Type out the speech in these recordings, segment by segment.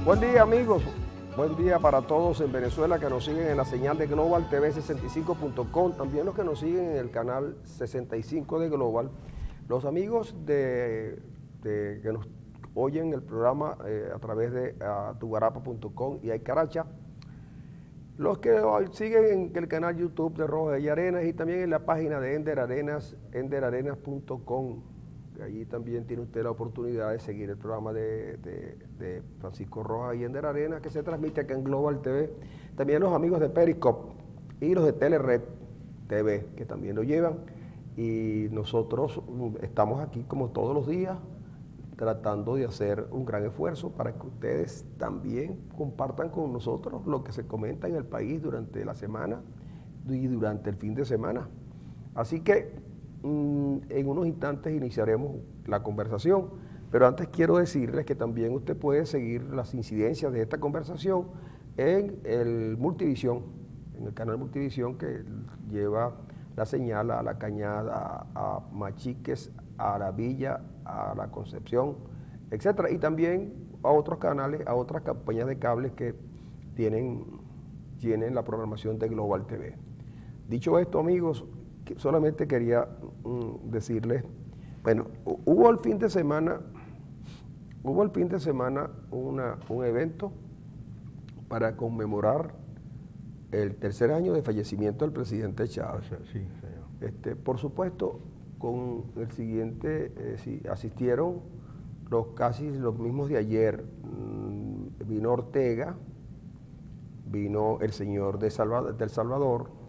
Buen día, amigos. Buen día para todos en Venezuela que nos siguen en la señal de Global TV 65.com, también los que nos siguen en el canal 65 de Global, los amigos que nos oyen el programa a través de tugarapa.com y Aycaracha, los que siguen en el canal YouTube de Roja y Arenas y también en la página de Ender Arenas, enderarenas.com. Allí también tiene usted la oportunidad de seguir el programa de Francisco Rojas y Ender Arenas, que se transmite acá en Global TV. También los amigos de Periscope y los de Telered TV, que también lo llevan. Y nosotros estamos aquí como todos los días, tratando de hacer un gran esfuerzo para que ustedes también compartan con nosotros lo que se comenta en el país durante la semana y durante el fin de semana. Así que en unos instantes iniciaremos la conversación, pero antes quiero decirles que también usted puede seguir las incidencias de esta conversación en el Multivisión, en el canal Multivisión que lleva la señal a La Cañada, a Machiques, a La Villa, a La Concepción, etcétera, y también a otros canales, a otras compañías de cables que tienen la programación de Global TV. Dicho esto, amigos, solamente quería decirles, bueno, hubo el fin de semana un evento para conmemorar el tercer año de fallecimiento del presidente Chávez. Sí, señor. Por supuesto, con el siguiente, asistieron casi los mismos de ayer. Vino Ortega, vino el señor del Salvador,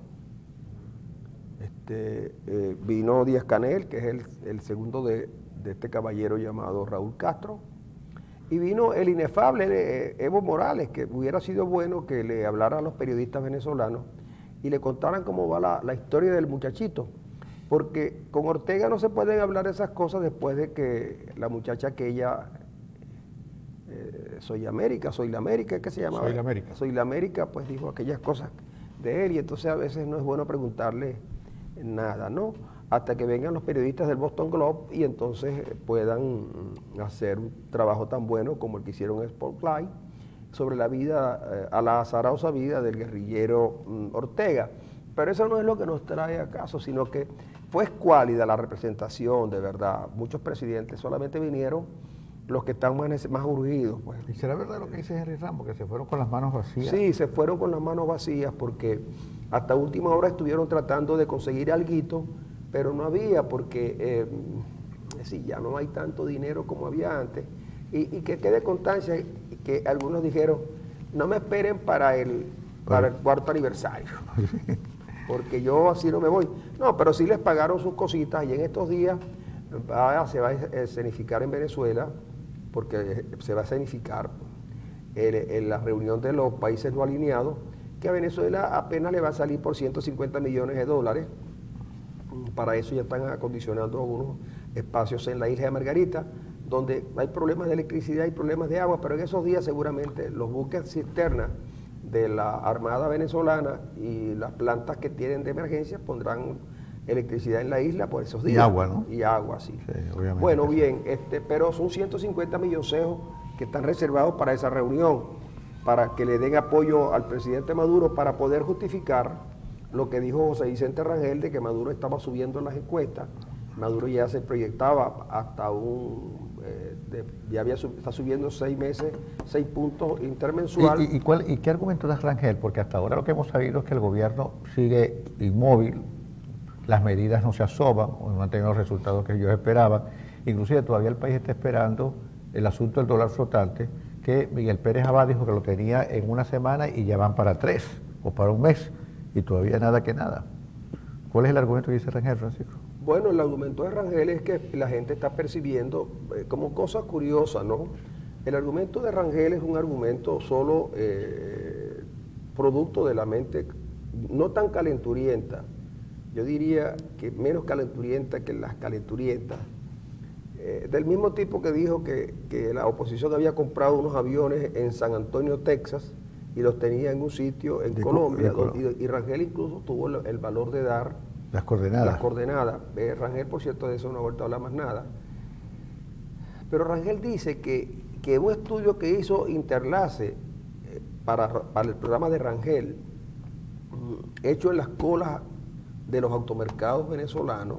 vino Díaz-Canel, que es el segundo de este caballero llamado Raúl Castro, y vino el inefable Evo Morales, que hubiera sido bueno que le hablara a los periodistas venezolanos y le contaran cómo va la historia del muchachito, porque con Ortega no se pueden hablar esas cosas después de que la muchacha aquella, Soy la América, ¿qué se llamaba? Soy la América. Soy la América, pues dijo aquellas cosas de él, y entonces a veces no es bueno preguntarle nada, ¿no? Hasta que vengan los periodistas del Boston Globe y entonces puedan hacer un trabajo tan bueno como el que hicieron en Spotlight sobre la vida, a la azarosa vida del guerrillero Ortega. Pero eso no es lo que nos trae a caso, sino que fue escuálida la representación, de verdad. Muchos presidentes solamente vinieron los que están más urgidos, pues. ¿Y será verdad lo que dice Henry Ramos, que se fueron con las manos vacías? Sí, se fueron con las manos vacías porque hasta última hora estuvieron tratando de conseguir alguito, pero no había porque ya no hay tanto dinero como había antes. Y que quede constancia que algunos dijeron, no me esperen para el cuarto aniversario, porque yo así no me voy. No, pero sí les pagaron sus cositas y en estos días se va a escenificar en Venezuela, porque se va a escenificar en la reunión de los países no alineados, que a Venezuela apenas le va a salir por 150 millones de dólares. Para eso ya están acondicionando algunos espacios en la isla de Margarita, donde hay problemas de electricidad y problemas de agua, pero en esos días seguramente los buques cisternas de la Armada venezolana y las plantas que tienen de emergencia pondrán electricidad en la isla por esos días. Y agua, ¿no? Y agua, sí. Sí, obviamente. Bueno, bien, pero son 150 milloncejos que están reservados para esa reunión, para que le den apoyo al presidente Maduro para poder justificar lo que dijo José Vicente Rangel de que Maduro estaba subiendo en las encuestas. Maduro ya se proyectaba hasta está subiendo 6 puntos intermensual. ¿Y qué argumento da Rangel? Porque hasta ahora lo que hemos sabido es que el gobierno sigue inmóvil, las medidas no se asoman, no han tenido los resultados que ellos esperaban. Inclusive todavía el país está esperando el asunto del dólar flotante, que Miguel Pérez Abad dijo que lo tenía en una semana y ya van para 3 o para un mes, y todavía nada que nada. ¿Cuál es el argumento que dice Rangel, Francisco? Bueno, el argumento de Rangel es que la gente está percibiendo como cosa curiosa, ¿no? El argumento de Rangel es un argumento solo producto de la mente no tan calenturienta. Yo diría que menos calenturienta que las calenturientas. Del mismo tipo que dijo que la oposición había comprado unos aviones en San Antonio, Texas, y los tenía en un sitio en Colombia, y Rangel incluso tuvo el valor de dar las coordenadas. Rangel, por cierto, de eso no ha vuelto a hablar más nada. Pero Rangel dice que que un estudio que hizo Interlace para el programa de Rangel, hecho en las colas de los automercados venezolanos,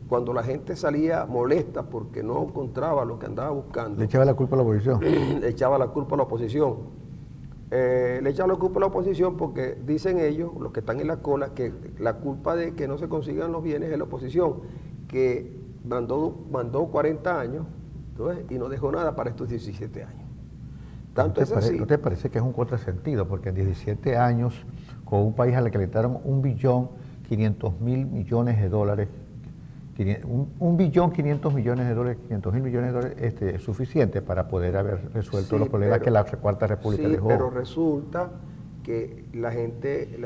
cuando la gente salía molesta porque no encontraba lo que andaba buscando, Le echaba la culpa a la oposición. le echaba la culpa a la oposición. Le echan la culpa a la oposición porque dicen ellos, los que están en la cola, que la culpa de que no se consigan los bienes es la oposición, que mandó 40 años, ¿sabes? Y no dejó nada para estos 17 años. Tanto es así. ¿No te parece que es un contrasentido? Porque en 17 años, con un país al que le quitaron 1.500.000.000.000 de dólares, 1.500.000.000.000 de dólares es suficiente para poder haber resuelto los problemas que la Cuarta República dejó. Pero resulta que la gente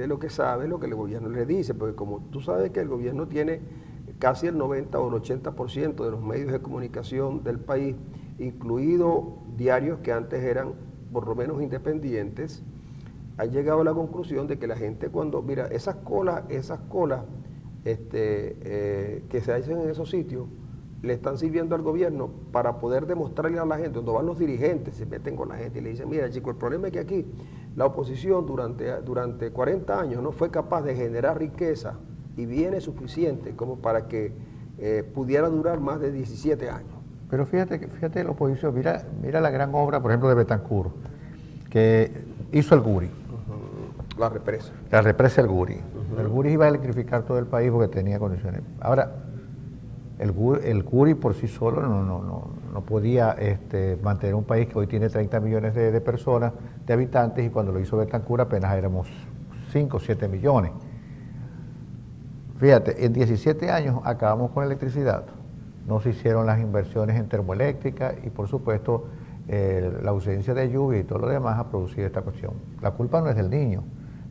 lo que sabe es lo que el gobierno le dice, porque como tú sabes que el gobierno tiene casi el 90 o el 80% de los medios de comunicación del país, incluidos diarios que antes eran por lo menos independientes, han llegado a la conclusión de que la gente cuando, mira, esas colas que se hacen en esos sitios, le están sirviendo al gobierno para poder demostrarle a la gente, cuando van los dirigentes, se meten con la gente y le dicen, mira chico, el problema es que aquí la oposición durante 40 años no fue capaz de generar riqueza y bienes suficientes como para que pudiera durar más de 17 años. Pero fíjate la oposición, mira la gran obra, por ejemplo, de Betancur, que hizo el Guri. La represa. La represa del Guri. El Guri iba a electrificar todo el país porque tenía condiciones. Ahora, el Guri por sí solo no podía mantener un país que hoy tiene 30 millones de personas, de habitantes, y cuando lo hizo Betancur apenas éramos 5 o 7 millones. Fíjate, en 17 años acabamos con la electricidad. No se hicieron las inversiones en termoeléctrica y, por supuesto, la ausencia de lluvia y todo lo demás ha producido esta cuestión. La culpa no es del niño,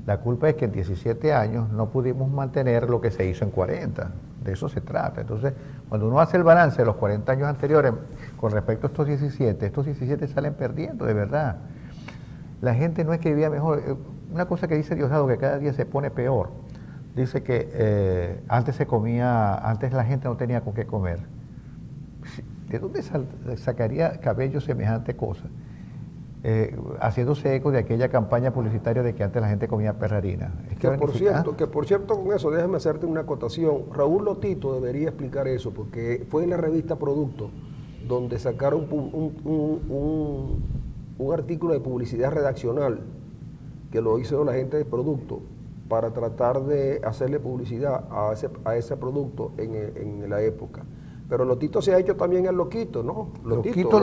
la culpa es que en 17 años no pudimos mantener lo que se hizo en 40. De eso se trata. Entonces, cuando uno hace el balance de los 40 años anteriores con respecto a estos 17 salen perdiendo, de verdad. La gente no es que vivía mejor. Una cosa que dice Diosdado, que cada día se pone peor. Dice que antes la gente no tenía con qué comer. ¿De dónde sacaría Cabello semejante cosa? Haciéndose eco de aquella campaña publicitaria de que antes la gente comía perrarina. Que por cierto, con eso, déjame hacerte una acotación. Raúl Lotito debería explicar eso, porque fue en la revista Producto donde sacaron un artículo de publicidad redaccional que lo hizo la gente de Producto para tratar de hacerle publicidad a ese producto en la época. Pero Lotito se ha hecho también el loquito, ¿no? Lotito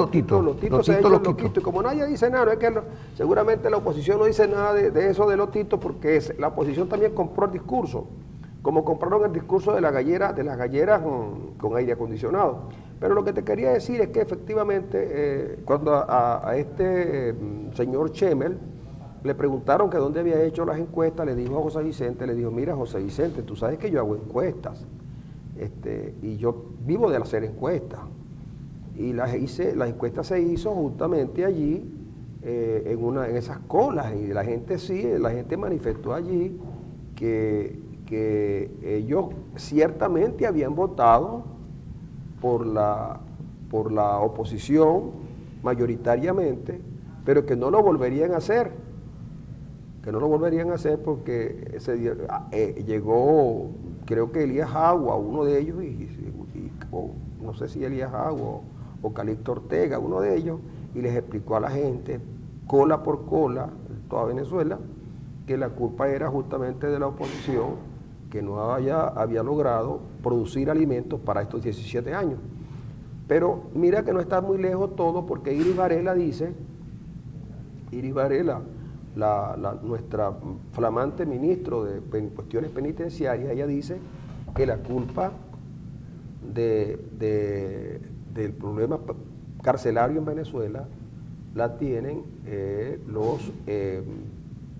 se ha hecho el loquito. Y como nadie dice nada, es que seguramente la oposición no dice nada de eso de Lotito, porque la oposición también compró el discurso, como compraron el discurso de las galleras con aire acondicionado. Pero lo que te quería decir es que efectivamente, cuando a este señor Chemel le preguntaron que dónde había hecho las encuestas, le dijo a José Vicente, mira José Vicente, tú sabes que yo hago encuestas. Y yo vivo de hacer encuestas, y las encuestas se hizo justamente allí en esas colas, y la gente manifestó allí que ellos ciertamente habían votado por la oposición mayoritariamente, pero que no lo volverían a hacer, porque llegó, creo que Elías Agua, uno de ellos, no sé si Elías Agua o Calixto Ortega, uno de ellos, y les explicó a la gente, cola por cola, toda Venezuela, que la culpa era justamente de la oposición, que no había logrado producir alimentos para estos 17 años. Pero mira que no está muy lejos todo, porque Iris Varela, nuestra flamante ministro de cuestiones penitenciarias, ella dice que la culpa del problema carcelario en Venezuela la tienen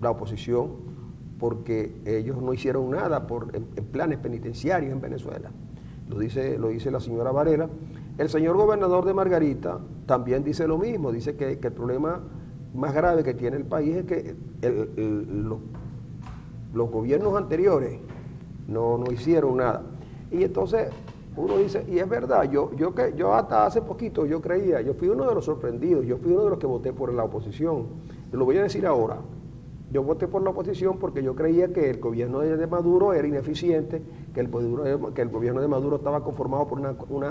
la oposición, porque ellos no hicieron nada en planes penitenciarios en Venezuela. Lo dice la señora Varela. El señor gobernador de Margarita también dice lo mismo, dice que el problema más grave que tiene el país es que los gobiernos anteriores no hicieron nada. Y entonces uno dice, y es verdad, yo hasta hace poquito yo creía, yo fui uno de los sorprendidos, yo fui uno de los que voté por la oposición. Te lo voy a decir ahora. Yo voté por la oposición porque yo creía que el gobierno de Maduro era ineficiente, que el gobierno de Maduro estaba conformado por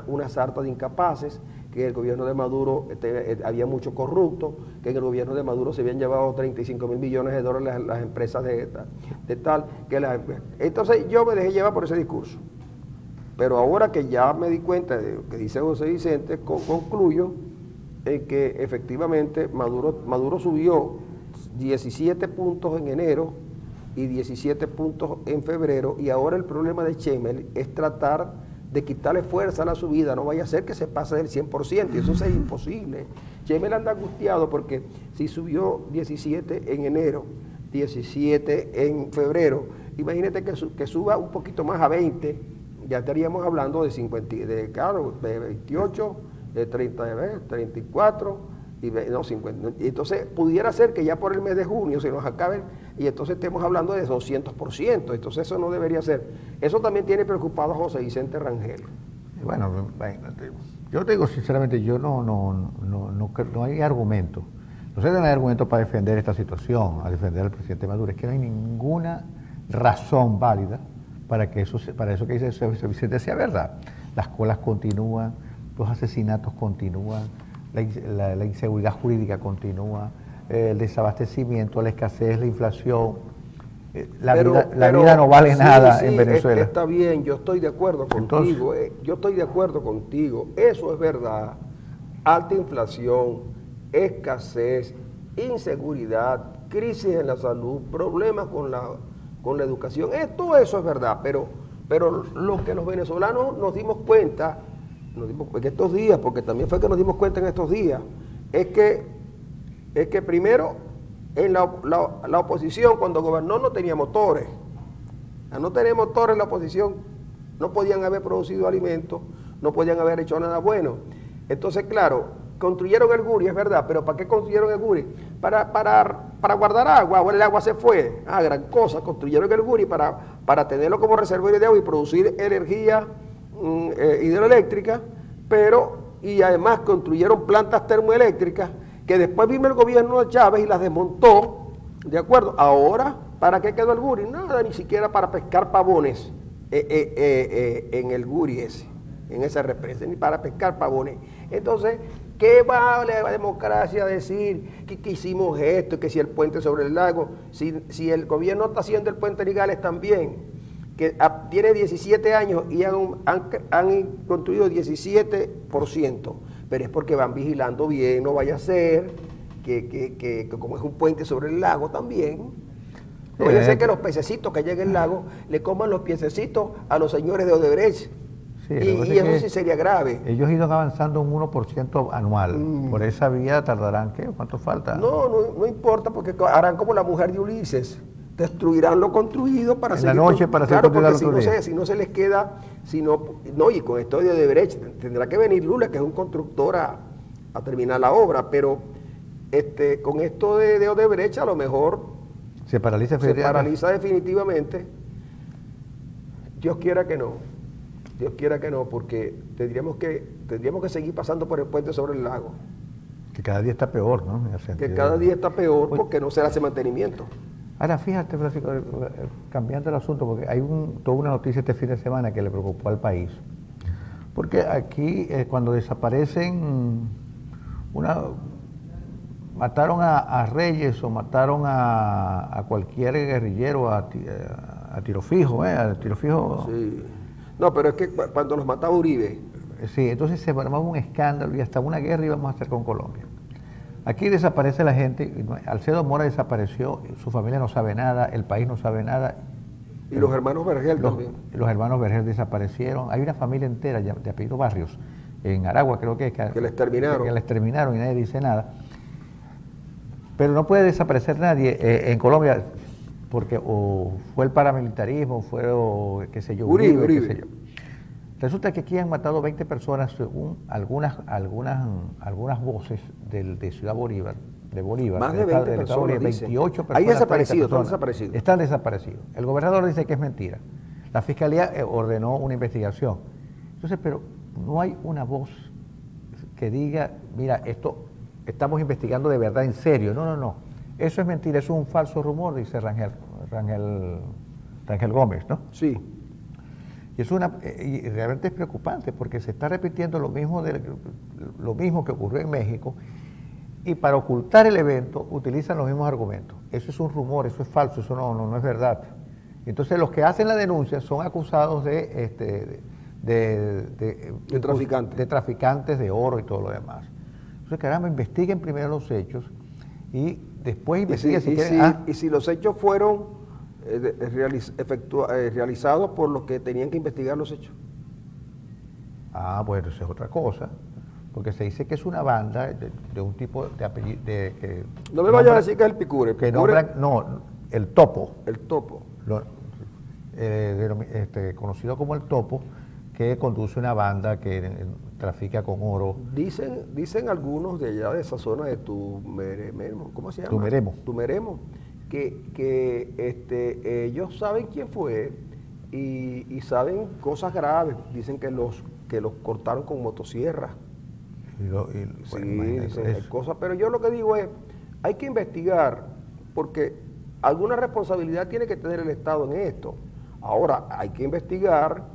una sarta de incapaces, que el gobierno de Maduro había mucho corrupto, que en el gobierno de Maduro se habían llevado 35.000 millones de dólares las empresas de tal. Entonces yo me dejé llevar por ese discurso. Pero ahora que ya me di cuenta de lo que dice José Vicente, concluyo en que efectivamente Maduro subió 17 puntos en enero y 17 puntos en febrero, y ahora el problema de Chemel es tratar de quitarle fuerza a la subida, no vaya a ser que se pase del 100%, y eso es imposible. Chemel anda angustiado porque si subió 17 en enero, 17 en febrero, imagínate que suba un poquito más a 20, ya estaríamos hablando de 50, de 28, de 30, de 34, no, 50. Entonces pudiera ser que ya por el mes de junio se nos acaben y entonces estemos hablando de 200%, entonces eso no debería ser. Eso también tiene preocupado a José Vicente Rangel. Bueno, yo te digo sinceramente, yo no hay argumento. No sé, no hay argumento para defender esta situación, a defender al presidente Maduro. Es que no hay ninguna razón válida para eso que dice José Vicente sea verdad. Las colas continúan, los asesinatos continúan, la inseguridad jurídica continúa, el desabastecimiento, la escasez, la inflación. La vida no vale nada en Venezuela. Está bien, yo estoy de acuerdo contigo. Yo estoy de acuerdo contigo. Eso es verdad. Alta inflación, escasez, inseguridad, crisis en la salud, problemas con la educación. Todo eso es verdad, pero lo que los venezolanos nos dimos cuenta en estos días, porque también fue que nos dimos cuenta en estos días, es que primero en la oposición cuando gobernó no tenía motores. Al no tener motores la oposición no podían haber producido alimentos, no podían haber hecho nada bueno. Entonces, claro, construyeron el Guri, es verdad, pero ¿para qué construyeron el Guri? Para guardar agua, ahora el agua se fue, gran cosa, construyeron el Guri para tenerlo como reservorio de agua y producir energía hidroeléctrica, y además construyeron plantas termoeléctricas que después vino el gobierno de Chávez y las desmontó, ¿de acuerdo? Ahora, ¿para qué quedó el Guri? Nada, ni siquiera para pescar pavones en el Guri en esa represa, ni para pescar pavones. Entonces, ¿qué vale la democracia decir que hicimos esto, que si el puente sobre el lago, si el gobierno está haciendo el puente Nigales también, que tiene 17 años y han construido 17%, pero es porque van vigilando bien, no vaya a ser que como es un puente sobre el lago también, no vaya a ser que los pececitos que lleguen al lago le coman los piececitos a los señores de Odebrecht. Sí, y eso sí sería grave. Ellos iban avanzando un 1% anual. Por esa vía tardarán, ¿qué? ¿Cuánto falta? No importa, porque harán como la mujer de Ulises. Destruirán lo construido para seguir. En la noche para claro, porque si no se les queda, y con esto de Odebrecht tendrá que venir Lula, que es un constructor, a terminar la obra, pero con esto de Odebrecht a lo mejor se paraliza definitivamente. Dios quiera que no, porque tendríamos que seguir pasando por el puente sobre el lago. Que cada día está peor, ¿no? Que cada día está peor porque no se le hace mantenimiento. Ahora, fíjate, Francisco, cambiando el asunto, porque hay toda una noticia este fin de semana que le preocupó al país. Porque aquí, cuando desaparecen, mataron a Reyes o mataron a cualquier guerrillero a tiro fijo, Sí. No, pero es que cuando los mataba Uribe. Sí, entonces se armaba un escándalo y hasta una guerra íbamos a hacer con Colombia. Aquí desaparece la gente, Alcedo Mora desapareció, su familia no sabe nada, el país no sabe nada. Y los hermanos Vergel también. Los hermanos Vergel desaparecieron. Hay una familia entera de apellido Barrios, en Aragua creo que les terminaron. Que les terminaron y nadie dice nada. Pero no puede desaparecer nadie en Colombia, porque o fue el paramilitarismo, qué sé yo, Uribe. Qué sé yo. Resulta que aquí han matado 20 personas según algunas voces de Ciudad Bolívar, de Bolívar. Más de 20 personas, 28 personas. Hay desaparecidos, están desaparecidos. Están desaparecidos. El gobernador dice que es mentira. La Fiscalía ordenó una investigación. Entonces, pero no hay una voz que diga, mira, esto estamos investigando de verdad, en serio. No, no, no. Eso es mentira, eso es un falso rumor, dice Rangel Gómez, ¿no? Sí. Y y realmente es preocupante porque se está repitiendo lo mismo que ocurrió en México, y para ocultar el evento utilizan los mismos argumentos. Eso es un rumor, eso es falso, eso no es verdad. Entonces los que hacen la denuncia son acusados de traficantes. De traficantes de oro y todo lo demás. Entonces, caramba, investiguen primero los hechos y después investiguen si quieren. Y si los hechos fueron realizados por los que tenían que investigar los hechos. Bueno, eso es otra cosa, porque se dice que es una banda de un tipo de apellido. No me vayas a decir que es el Picure. No, el Topo. El Topo. Conocido como el Topo, que conduce una banda que trafica con oro. Dicen algunos de allá de esa zona de Tumeremo, ¿cómo se llama? Tumeremo, que ellos saben quién fue y saben cosas graves. Dicen que los cortaron con motosierra. Sí, dicen, hay cosas, pero yo lo que digo es, hay que investigar, porque alguna responsabilidad tiene que tener el Estado en esto. Ahora, hay que investigar,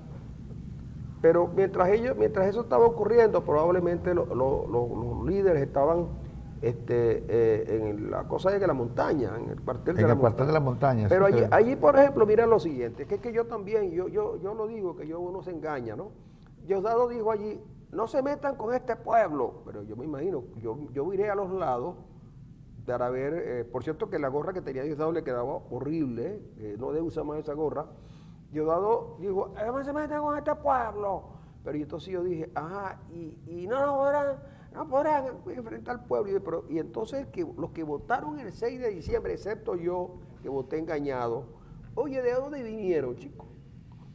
pero mientras eso estaba ocurriendo, probablemente los líderes estaban en la cosa de la montaña, en el cuartel de la montaña. Pero allí, por ejemplo, mira lo siguiente, que es que yo también, yo lo digo, que uno se engaña, ¿no? Diosdado dijo allí, no se metan con este pueblo, pero yo me imagino, yo iré a los lados para ver, por cierto que la gorra que tenía Diosdado le quedaba horrible, no debe usar más esa gorra. Diosdado dijo, no se metan con este pueblo, pero entonces yo dije, y no podrán enfrentar al pueblo, y entonces los que votaron el 6 de diciembre, excepto yo, que voté engañado, oye, ¿de dónde vinieron, chicos?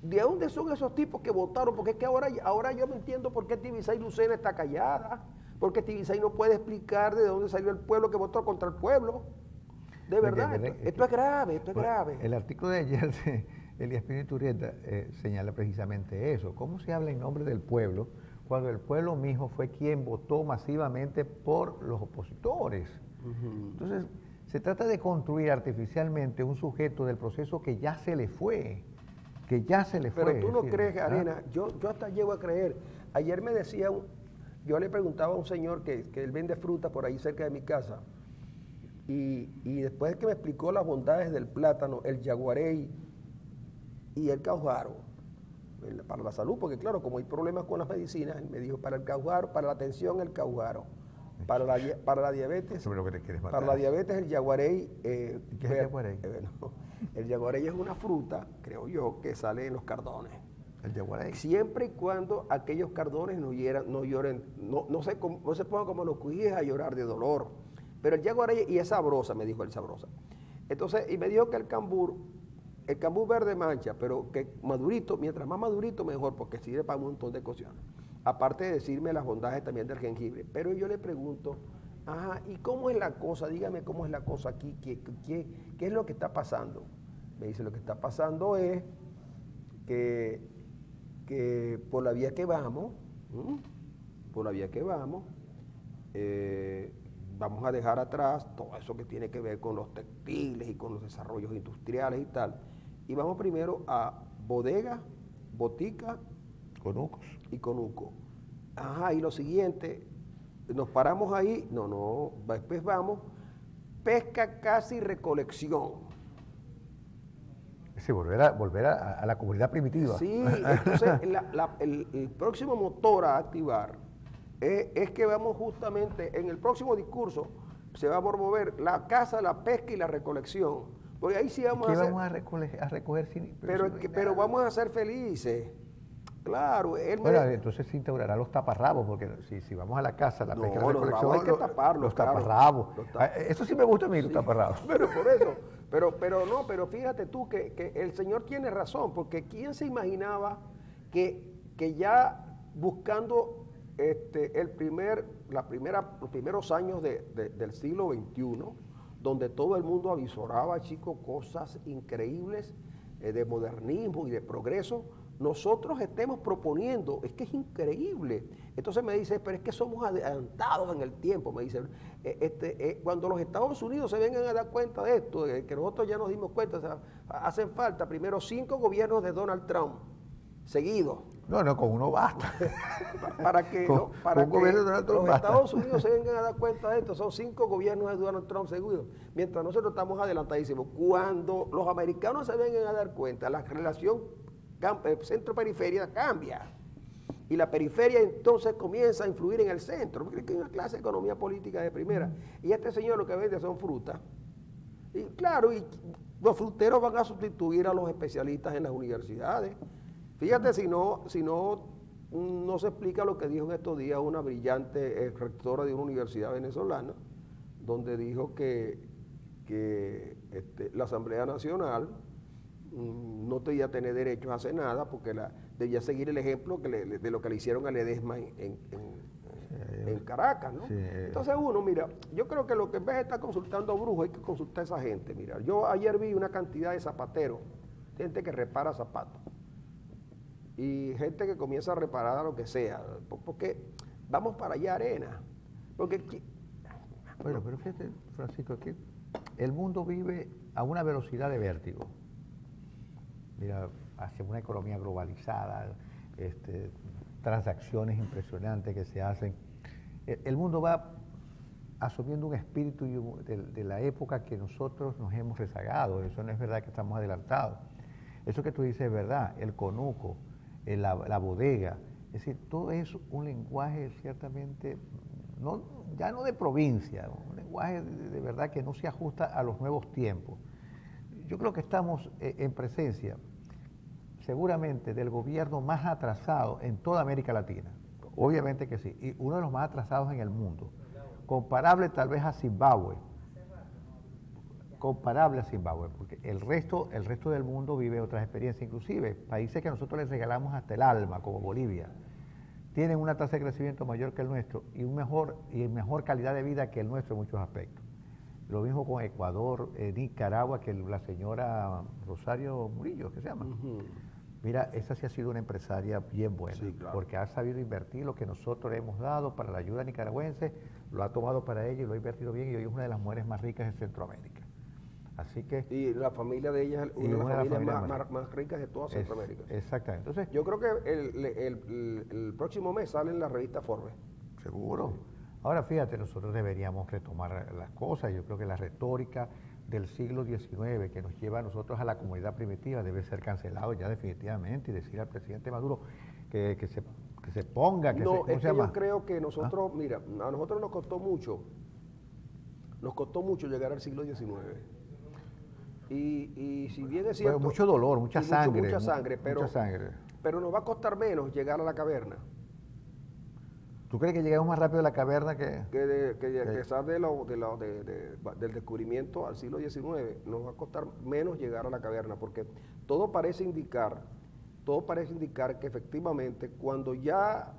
¿De dónde son esos tipos que votaron? Porque es que ahora yo no entiendo por qué Tibisay Lucena está callada, porque Tibisay no puede explicar de dónde salió el pueblo que votó contra el pueblo. De verdad, esto es grave, esto es grave. El artículo de ayer de Elías Pino Iturrieta señala precisamente eso. ¿Cómo se habla en nombre del pueblo cuando el pueblo mismo fue quien votó masivamente por los opositores? Entonces, se trata de construir artificialmente un sujeto del proceso que ya se le fue. Pero tú no crees, Arena, yo hasta llego a creer. Ayer me decía, yo le preguntaba a un señor que él vende fruta por ahí cerca de mi casa, y después de que me explicó las bondades del plátano, el yaguarey y el caujaro, para la salud, porque claro, como hay problemas con las medicinas, él me dijo, para el caujaro, para la tensión, el caujaro, para la diabetes, el yaguarey. ¿Qué es el yaguarey? El yaguarey es una fruta, creo yo, que sale en los cardones. El yaguarey. Siempre y cuando aquellos cardones no se pongan como los cuijes a llorar de dolor. Pero el yaguarey, y es sabrosa, me dijo él, sabrosa. Entonces, y me dijo que el cambur verde mancha, pero que madurito, mientras más madurito mejor, porque sirve para un montón de cosas. Aparte de decirme las bondades también del jengibre. Pero yo le pregunto, ¿y cómo es la cosa? Dígame cómo es la cosa aquí, ¿qué es lo que está pasando? Me dice, lo que está pasando es que por la vía que vamos, vamos a dejar atrás todo eso que tiene que ver con los textiles y con los desarrollos industriales y tal. Y vamos primero a bodega, botica, conucos y conuco. Y lo siguiente, nos paramos ahí, después vamos, pesca, caza y recolección. Sí, volver a la comunidad primitiva. Sí, entonces el próximo motor a activar es que vamos justamente, en el próximo discurso, se va a promover la caza, la pesca y la recolección. Porque ahí sí vamos a recoger pero vamos a ser felices. Claro, entonces se instaurará los taparrabos, porque si vamos a la casa, la pesca, la recolección, hay que taparlos. Los taparrabos. Eso sí me gusta a mí, los taparrabos. Pero por eso, pero fíjate tú que el señor tiene razón, porque ¿quién se imaginaba que ya buscando los primeros años del siglo XXI, donde todo el mundo avisoraba, chicos, cosas increíbles de modernismo y de progreso, nosotros estemos proponiendo, es que es increíble. Entonces me dice, pero es que somos adelantados en el tiempo, me dice, cuando los Estados Unidos se vengan a dar cuenta de esto, de que nosotros ya nos dimos cuenta, o sea, hacen falta primero 5 gobiernos de Donald Trump seguidos. No, con uno basta. Para que, con, no, para con que gobierno de Donald Trump los basta. Estados Unidos se vengan a dar cuenta de esto, son 5 gobiernos de Donald Trump seguidos, mientras nosotros estamos adelantadísimos. Cuando los americanos se vengan a dar cuenta, la relación centro-periferia cambia. Y la periferia entonces comienza a influir en el centro, porque es una clase de economía política de primera. Y este señor lo que vende son frutas. Y claro, y los fruteros van a sustituir a los especialistas en las universidades. Fíjate si no se explica lo que dijo en estos días una brillante rectora de una universidad venezolana, donde dijo que la Asamblea Nacional no debía tener derechos a hacer nada porque debía seguir el ejemplo de lo que le hicieron a Ledesma en Caracas, ¿no? Sí. Entonces mira, yo creo que lo que en vez de estar consultando a brujos hay que consultar a esa gente. Mira, yo ayer vi una cantidad de zapateros, gente que repara zapatos y gente que comienza a reparar lo que sea, porque vamos para allá, arena. Porque bueno, pero fíjate, Francisco, que el mundo vive a una velocidad de vértigo. Mira, hacia una economía globalizada, transacciones impresionantes que se hacen. El mundo va asumiendo un espíritu de la época que nosotros nos hemos rezagado. Eso no es verdad que estamos adelantados. Eso que tú dices es verdad, el conuco, la bodega, es decir, todo es un lenguaje ciertamente, ya no de provincia, un lenguaje de verdad que no se ajusta a los nuevos tiempos. Yo creo que estamos en presencia, seguramente, del gobierno más atrasado en toda América Latina. Obviamente que sí, y uno de los más atrasados en el mundo. Comparable tal vez a Zimbabue. Comparable a Zimbabue, porque el resto del mundo vive otras experiencias, inclusive países que nosotros les regalamos hasta el alma, como Bolivia, tienen una tasa de crecimiento mayor que el nuestro y mejor calidad de vida que el nuestro en muchos aspectos. Lo mismo con Ecuador, Nicaragua, que la señora Rosario Murillo, ¿qué se llama? Mira, esa sí ha sido una empresaria bien buena, sí, claro, porque ha sabido invertir lo que nosotros le hemos dado para la ayuda nicaragüense, lo ha tomado para ella y lo ha invertido bien, y hoy es una de las mujeres más ricas de Centroamérica. Así que... Y la familia de ella es una de las familias más ricas de toda Centroamérica. Exactamente. Entonces, yo creo que el próximo mes sale en la revista Forbes. Seguro. Ahora fíjate, nosotros deberíamos retomar las cosas. Yo creo que la retórica del siglo XIX que nos lleva a nosotros a la comunidad primitiva debe ser cancelado ya definitivamente, y decir al presidente Maduro que se ponga, ¿cómo se llama? Yo creo que nosotros, mira, a nosotros nos costó mucho llegar al siglo XIX. Y si bien es cierto... Pero mucho dolor, mucha sangre, pero nos va a costar menos llegar a la caverna. ¿Tú crees que lleguemos más rápido a la caverna que pesar del descubrimiento al siglo XIX? Nos va a costar menos llegar a la caverna, porque todo parece indicar que efectivamente cuando ya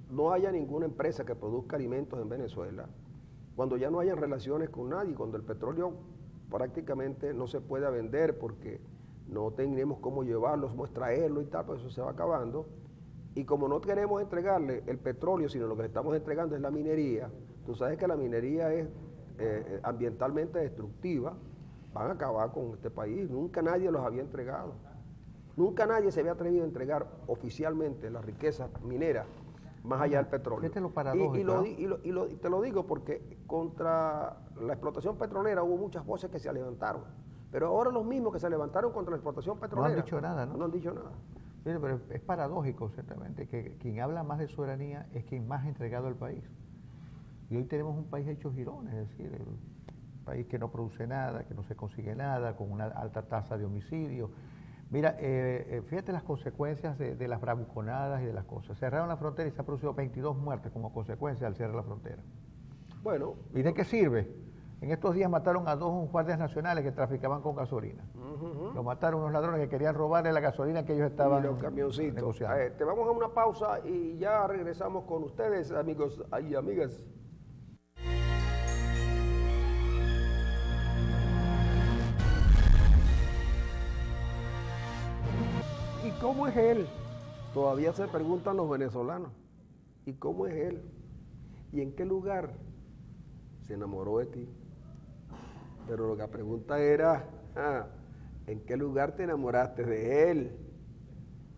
no haya ninguna empresa que produzca alimentos en Venezuela, cuando ya no hayan relaciones con nadie, cuando el petróleo prácticamente no se pueda vender porque no tenemos cómo llevarlo, cómo extraerlo y tal, pues eso se va acabando. Y como no queremos entregarle el petróleo, sino lo que le estamos entregando es la minería, tú sabes que la minería es ambientalmente destructiva, van a acabar con este país. Nunca nadie los había entregado. Nunca nadie se había atrevido a entregar oficialmente las riquezas mineras más allá del petróleo. Este es lo paradójico. Y te lo digo porque contra la explotación petrolera hubo muchas voces que se levantaron. Pero ahora los mismos que se levantaron contra la explotación petrolera no han dicho nada, ¿no? No han dicho nada. Pero es paradójico, ciertamente, que quien habla más de soberanía es quien más ha entregado al país. Y hoy tenemos un país hecho girones, es decir, un país que no produce nada, que no se consigue nada, con una alta tasa de homicidios. Mira, fíjate las consecuencias de las bravuconadas y de las cosas. Cerraron la frontera y se han producido 22 muertes como consecuencia del cierre de la frontera. Bueno. ¿Y de qué sirve? En estos días mataron a 2 guardias nacionales que traficaban con gasolina. Los mataron unos ladrones que querían robarle la gasolina que ellos estaban negociando. Te vamos a una pausa y ya regresamos con ustedes, amigos y amigas. cómo es él? Todavía se preguntan los venezolanos. ¿Y cómo es él? ¿Y en qué lugar se enamoró de ti? Pero lo que la pregunta era, ¿en qué lugar te enamoraste de él?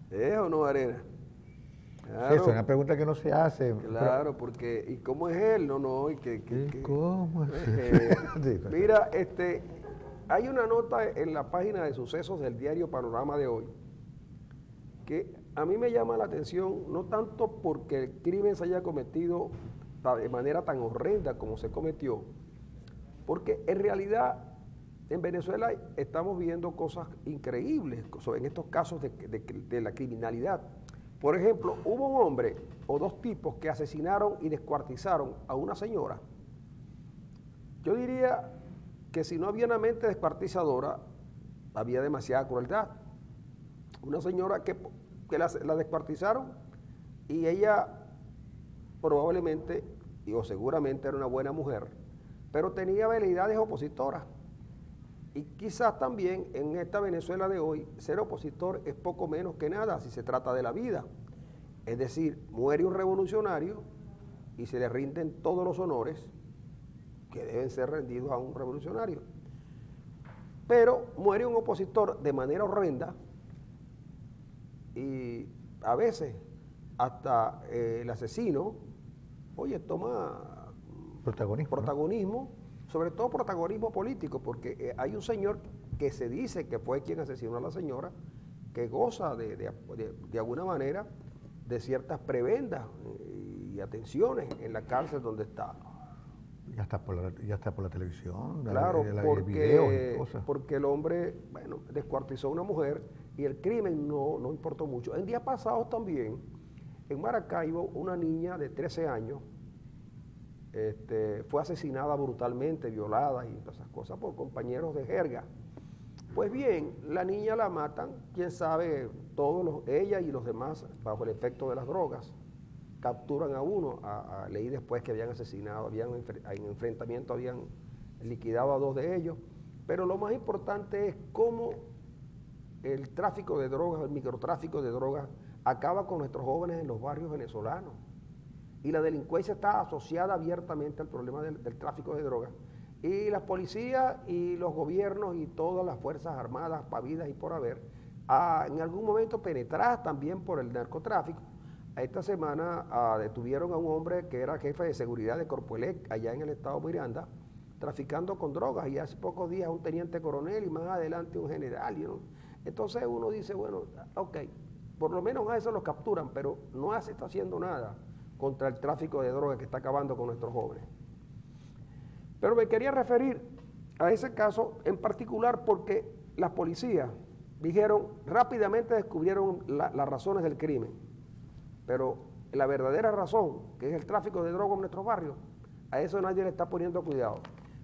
¿Es o no, Arena? Claro. Sí, es una pregunta que no se hace. Claro, porque ¿y cómo es él? No, y ¿cómo es él? Mira, hay una nota en la página de sucesos del diario Panorama de hoy que a mí me llama la atención, no tanto porque el crimen se haya cometido de manera tan horrenda como se cometió, porque en realidad en Venezuela estamos viendo cosas increíbles en estos casos de la criminalidad. Por ejemplo, hubo un hombre o dos tipos que asesinaron y descuartizaron a una señora. Yo diría que si no había una mente descuartizadora, había demasiada crueldad. Una señora que la descuartizaron y ella probablemente o seguramente era una buena mujer, pero tenía veleidades opositoras. Y quizás también en esta Venezuela de hoy, ser opositor es poco menos que nada si se trata de la vida. Es decir, muere un revolucionario y se le rinden todos los honores que deben ser rendidos a un revolucionario. Pero muere un opositor de manera horrenda y a veces hasta el asesino, toma protagonismo, sobre todo protagonismo político, porque hay un señor que se dice que fue quien asesinó a la señora, que goza de alguna manera de ciertas prebendas y atenciones en la cárcel donde está. Ya está por la televisión, claro, videos y cosas. Porque el hombre, descuartizó a una mujer y el crimen no importó mucho. En días pasados también, en Maracaibo, una niña de 13 años fue asesinada brutalmente, violada y todas esas cosas por compañeros de jerga. Pues bien, la niña la matan, quién sabe, ella y los demás bajo el efecto de las drogas. Capturan a uno, leí después que habían asesinado, en enfrentamiento habían liquidado a 2 de ellos, pero lo más importante es cómo el tráfico de drogas, el microtráfico de drogas, acaba con nuestros jóvenes en los barrios venezolanos. Y la delincuencia está asociada abiertamente al problema del tráfico de drogas. Y las policías y los gobiernos y todas las fuerzas armadas, pavidas y por haber, en algún momento penetradas también por el narcotráfico. Esta semana detuvieron a un hombre que era jefe de seguridad de Corpoelec, allá en el estado Miranda, traficando con drogas, y hace pocos días un teniente coronel y más adelante un general. Entonces uno dice, bueno, ok, por lo menos a eso los capturan, pero no se está haciendo nada contra el tráfico de drogas que está acabando con nuestros jóvenes. Pero me quería referir a ese caso en particular porque las policías rápidamente descubrieron las razones del crimen. Pero la verdadera razón, que es el tráfico de drogas en nuestros barrios, a eso nadie le está poniendo cuidado.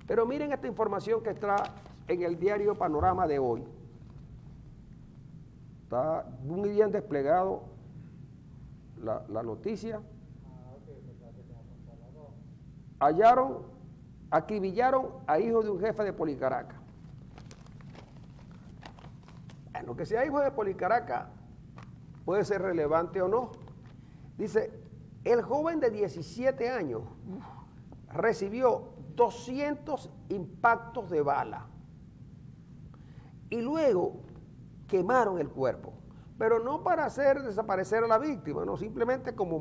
Pero miren esta información que está en el diario Panorama de hoy. Está muy bien desplegado la noticia. Acribillaron a hijo de un jefe de Policaracas. Bueno, que sea hijo de Policaracas puede ser relevante o no. Dice, el joven de 17 años recibió 200 impactos de bala y luego quemaron el cuerpo, pero no para hacer desaparecer a la víctima, no, simplemente como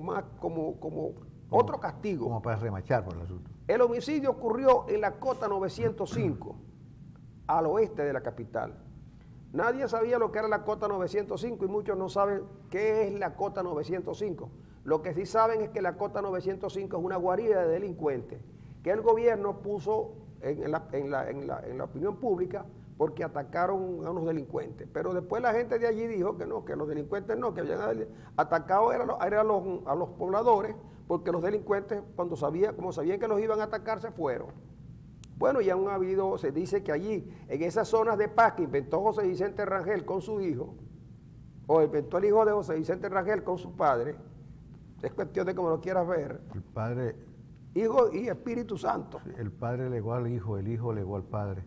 otro castigo. Como para remachar por el asunto. El homicidio ocurrió en la Cota 905, al oeste de la capital. Nadie sabía lo que era la Cota 905 y muchos no saben qué es la Cota 905. Lo que sí saben es que la Cota 905 es una guarida de delincuentes que el gobierno puso en la opinión pública porque atacaron a unos delincuentes. Pero después la gente de allí dijo que no, que los delincuentes no, que habían atacado a los pobladores, porque los delincuentes, como sabían que los iban a atacar, se fueron. Bueno, ya se dice que allí, en esas zonas de paz que inventó José Vicente Rangel con su hijo, o inventó el hijo de José Vicente Rangel con su padre, es cuestión de cómo lo quieras ver. El padre... Hijo y Espíritu Santo. Sí, el padre legó al hijo, el hijo legó al padre.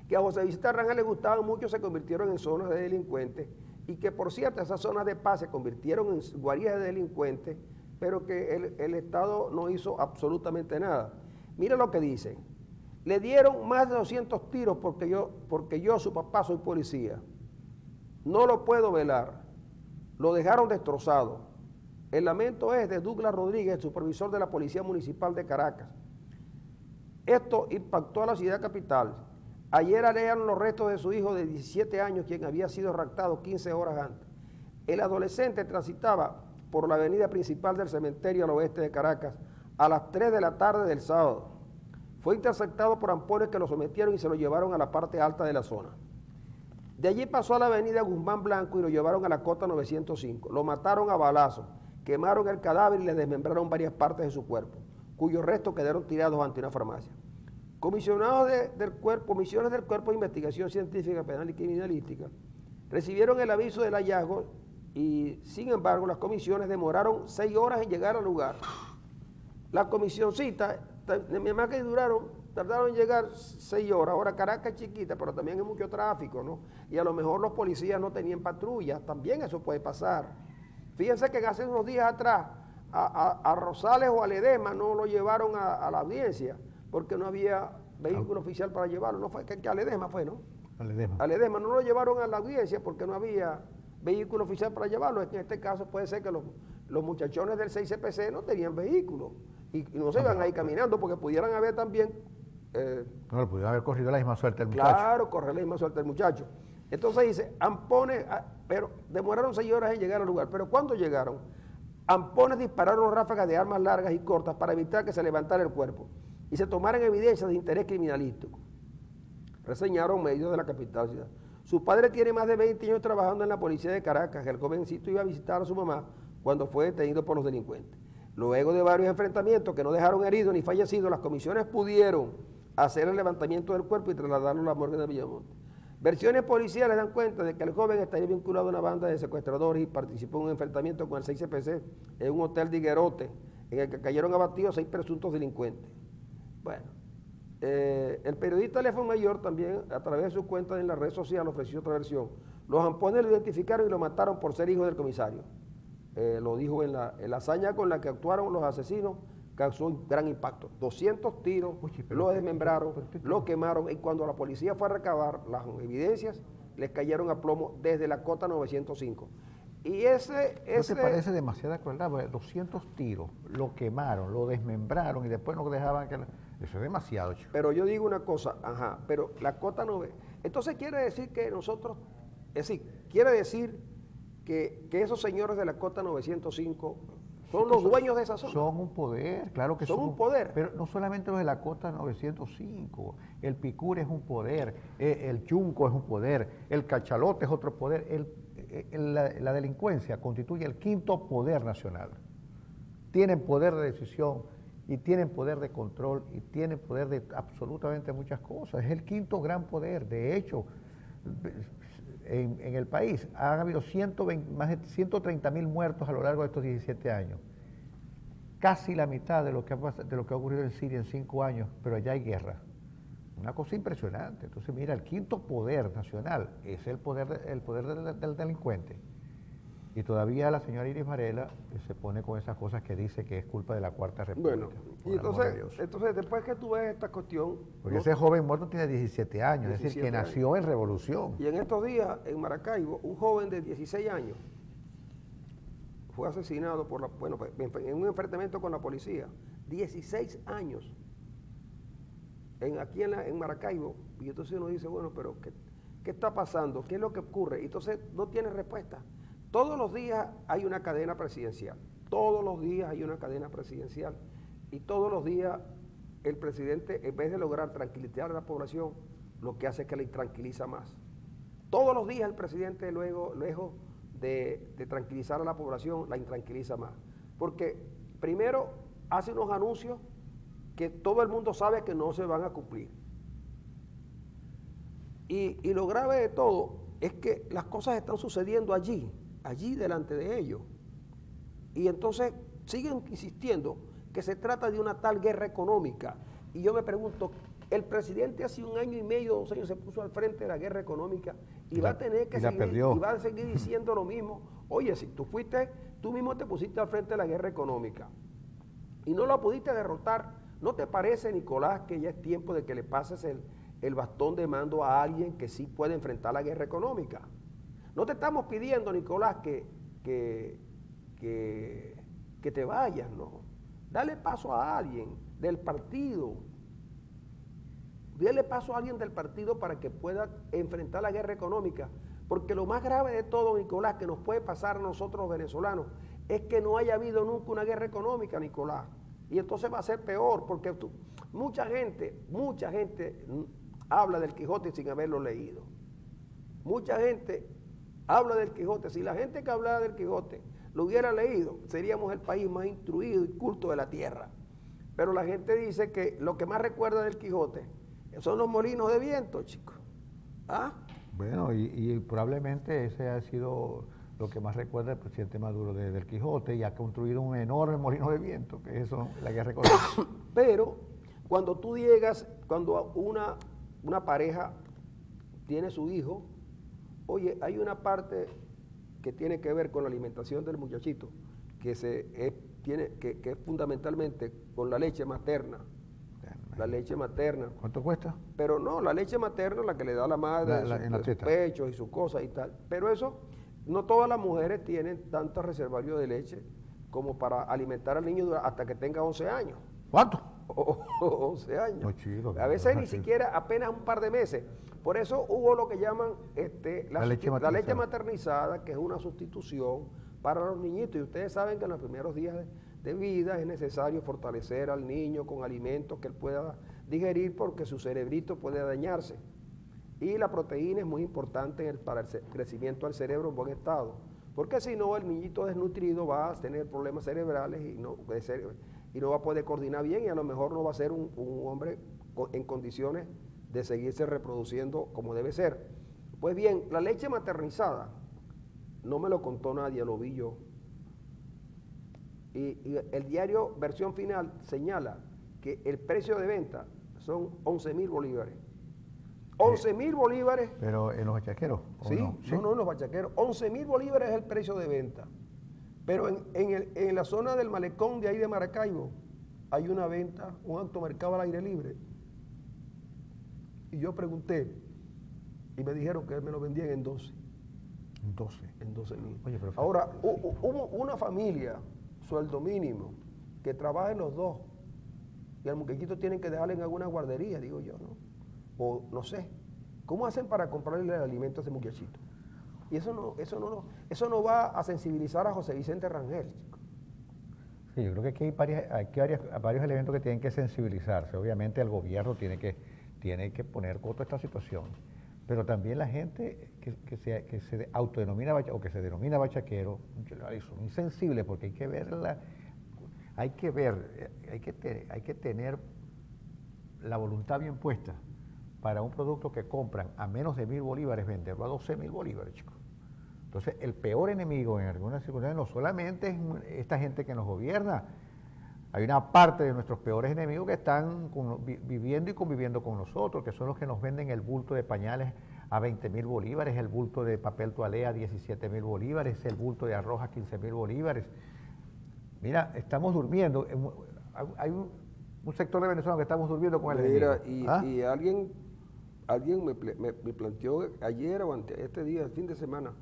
Que a José Vicente Rangel le gustaban mucho, se convirtieron en zonas de delincuentes, y que por cierto esas zonas de paz se convirtieron en guaridas de delincuentes, pero que el Estado no hizo absolutamente nada. Mira lo que dicen: le dieron más de 200 tiros porque yo, su papá, soy policía. No lo puedo velar. Lo dejaron destrozado. El lamento es de Douglas Rodríguez, supervisor de la Policía Municipal de Caracas. Esto impactó a la ciudad capital. Ayer hallaron los restos de su hijo de 17 años, quien había sido raptado 15 horas antes. El adolescente transitaba por la avenida principal del cementerio al oeste de Caracas a las 3 de la tarde del sábado. Fue interceptado por ampones que lo sometieron y se lo llevaron a la parte alta de la zona. De allí pasó a la avenida Guzmán Blanco y lo llevaron a la cota 905. Lo mataron a balazos, quemaron el cadáver y le desmembraron varias partes de su cuerpo, cuyos restos quedaron tirados ante una farmacia. Comisiones del Cuerpo de Investigación Científica, Penal y Criminalística recibieron el aviso del hallazgo y, sin embargo, las comisiones demoraron 6 horas en llegar al lugar. La comisioncita, más que tardaron en llegar 6 horas. Ahora Caracas es chiquita, pero también hay mucho tráfico, ¿no? Y a lo mejor los policías no tenían patrullas, también eso puede pasar. Fíjense que hace unos días atrás a Rosales o a Ledesma no lo llevaron a la audiencia porque no había vehículo oficial para llevarlo. No fue que a Ledesma fue, ¿no? A Ledesma no lo llevaron a la audiencia porque no había vehículo oficial para llevarlo. En este caso puede ser que los muchachones del 6CPC no tenían vehículo y no se iban ahí caminando porque pudieran haber también... no, le pudieron haber corrido la misma suerte al muchacho. Claro, correr la misma suerte al muchacho. Entonces dice, ampones, pero demoraron 6 horas en llegar al lugar. Pero ¿cuándo llegaron? Ampones dispararon ráfagas de armas largas y cortas para evitar que se levantara el cuerpo y se tomaran evidencias de interés criminalístico, reseñaron medios de la capital ciudad. Su padre tiene más de 20 años trabajando en la policía de Caracas. El jovencito iba a visitar a su mamá cuando fue detenido por los delincuentes. Luego de varios enfrentamientos que no dejaron heridos ni fallecidos, las comisiones pudieron hacer el levantamiento del cuerpo y trasladarlo a la morgue de Villamonte. Versiones policiales dan cuenta de que el joven estaría vinculado a una banda de secuestradores y participó en un enfrentamiento con el 6CPC en un hotel de Higuerote, en el que cayeron abatidos 6 presuntos delincuentes. Bueno, el periodista Lefon Mayor también, a través de su cuenta en la red social, ofreció otra versión. Los ampones lo identificaron y lo mataron por ser hijo del comisario. Lo dijo en la hazaña con la que actuaron los asesinos, causó un gran impacto. 200 tiros, lo desmembraron, lo quemaron, y cuando la policía fue a recabar las evidencias, les cayeron a plomo desde la cota 905. Y ¿No te parece demasiada crueldad? 200 tiros, lo quemaron, lo desmembraron y después no dejaban que... Eso es demasiado, chico. Pero yo digo una cosa, pero la cota 9... Entonces quiere decir que nosotros... Es decir, quiere decir que esos señores de la cota 905 son los dueños de esa zona. Son un poder, claro que son un poder. Pero no solamente los de la cota 905, el Picure es un poder, el Chunco es un poder, el Cachalote es otro poder. La delincuencia constituye el 5º poder nacional. Tienen poder de decisión y tienen poder de control y tienen poder de absolutamente muchas cosas. Es el 5º gran poder. De hecho, en el país han habido más de 130.000 muertos a lo largo de estos 17 años. Casi la mitad de lo que ha ocurrido en Siria en 5 años, pero allá hay guerra. Una cosa impresionante. Entonces, mira, el 5º poder nacional es el poder del delincuente. Y todavía la señora Iris Varela se pone con esas cosas que dice que es culpa de la Cuarta República. Bueno, y entonces después que tú ves esta cuestión... Porque ese joven muerto tiene 17 años, es decir, que nació en revolución. Y en estos días, en Maracaibo, un joven de 16 años fue asesinado en un enfrentamiento con la policía. 16 años. Aquí en Maracaibo. Y entonces uno dice, bueno, pero ¿qué está pasando? ¿Qué es lo que ocurre? Y entonces no tiene respuesta. Todos los días hay una cadena presidencial. Todos los días hay una cadena presidencial. Y todos los días el presidente, en vez de lograr tranquilizar a la población, lo que hace es que la intranquiliza más. Todos los días el presidente, luego de tranquilizar a la población, la intranquiliza más. Porque primero hace unos anuncios que todo el mundo sabe que no se van a cumplir. Y lo grave de todo es que las cosas están sucediendo allí delante de ellos. Y entonces siguen insistiendo que se trata de una tal guerra económica. Y yo me pregunto, El presidente hace 1 año y medio, 2 años se puso al frente de la guerra económica y va a tener que seguir, y va a seguir diciendo lo mismo. Oye, si tú mismo te pusiste al frente de la guerra económica y no la pudiste derrotar, ¿no te parece, Nicolás, que ya es tiempo de que le pases el bastón de mando a alguien que sí puede enfrentar la guerra económica? No te estamos pidiendo, Nicolás, que te vayas, no. Dale paso a alguien del partido. Dale paso a alguien del partido para que pueda enfrentar la guerra económica. Porque lo más grave de todo, Nicolás, que nos puede pasar a nosotros los venezolanos, es que no haya habido nunca una guerra económica, Nicolás. Y entonces va a ser peor, porque mucha gente habla del Quijote sin haberlo leído. Mucha gente habla del Quijote. Si la gente que hablaba del Quijote lo hubiera leído, seríamos el país más instruido y culto de la tierra. Pero la gente dice que lo que más recuerda del Quijote son los molinos de viento, chicos. ¿Ah? Bueno, y probablemente ese ha sido lo que más recuerda el presidente Maduro del Quijote, y ha construido un enorme molino de viento, que es eso, la guerra económica. Pero cuando tú llegas, cuando una pareja tiene su hijo, oye, hay una parte que tiene que ver con la alimentación del muchachito, que es fundamentalmente con la leche materna. La leche materna. ¿Cuánto cuesta? Pero no, la leche materna, la que le da la madre de sus pechos y sus cosas y tal. Pero eso, no todas las mujeres tienen tanto reservorio de leche como para alimentar al niño hasta que tenga 11 años. ¿Cuánto? 11 años. No, chico, a veces ni siquiera apenas un par de meses. Por eso hubo lo que llaman la leche maternizada, que es una sustitución para los niñitos. Y ustedes saben que en los primeros días de vida es necesario fortalecer al niño con alimentos que él pueda digerir, porque su cerebrito puede dañarse. Y la proteína es muy importante para el crecimiento del cerebro en buen estado, porque si no, el niñito desnutrido va a tener problemas cerebrales y no va a poder coordinar bien, y a lo mejor no va a ser un hombre en condiciones de seguirse reproduciendo como debe ser. Pues bien, la leche maternizada no me lo contó nadie, lo vi yo. Y el diario Versión Final señala que el precio de venta son 11.000 bolívares. 11.000 bolívares. ¿Pero en los bachaqueros? Sí, no en los bachaqueros. 11.000 bolívares es el precio de venta. Pero en la zona del malecón de ahí de Maracaibo hay una venta, un automercado al aire libre. Y yo pregunté y me dijeron que me lo vendían en 12. En 12. En 12.000. Oye, pero ahora, una familia, sueldo mínimo, que trabajen los dos, y al muchachito tienen que dejarle en alguna guardería, digo yo, ¿no? O no sé, ¿cómo hacen para comprarle el alimento a ese muchachito? Y eso no va a sensibilizar a José Vicente Rangel, chico. Sí, yo creo que aquí hay varios elementos que tienen que sensibilizarse. Obviamente el gobierno tiene que poner coto a esta situación, pero también la gente que se autodenomina o que se denomina bachaquero, son insensibles, porque hay que tener la voluntad bien puesta para un producto que compran a menos de 1.000 bolívares, venderlo a 12.000 bolívares, chicos. Entonces, el peor enemigo en algunas circunstancias no solamente es esta gente que nos gobierna. Hay una parte de nuestros peores enemigos que están viviendo y conviviendo con nosotros, que son los que nos venden el bulto de pañales a 20.000 bolívares, el bulto de papel toalé a 17.000 bolívares, el bulto de arroz a 15.000 bolívares. Mira, estamos durmiendo. Hay un sector de Venezuela que estamos durmiendo con el enemigo. Y alguien me planteó ayer o este día, el fin de semana,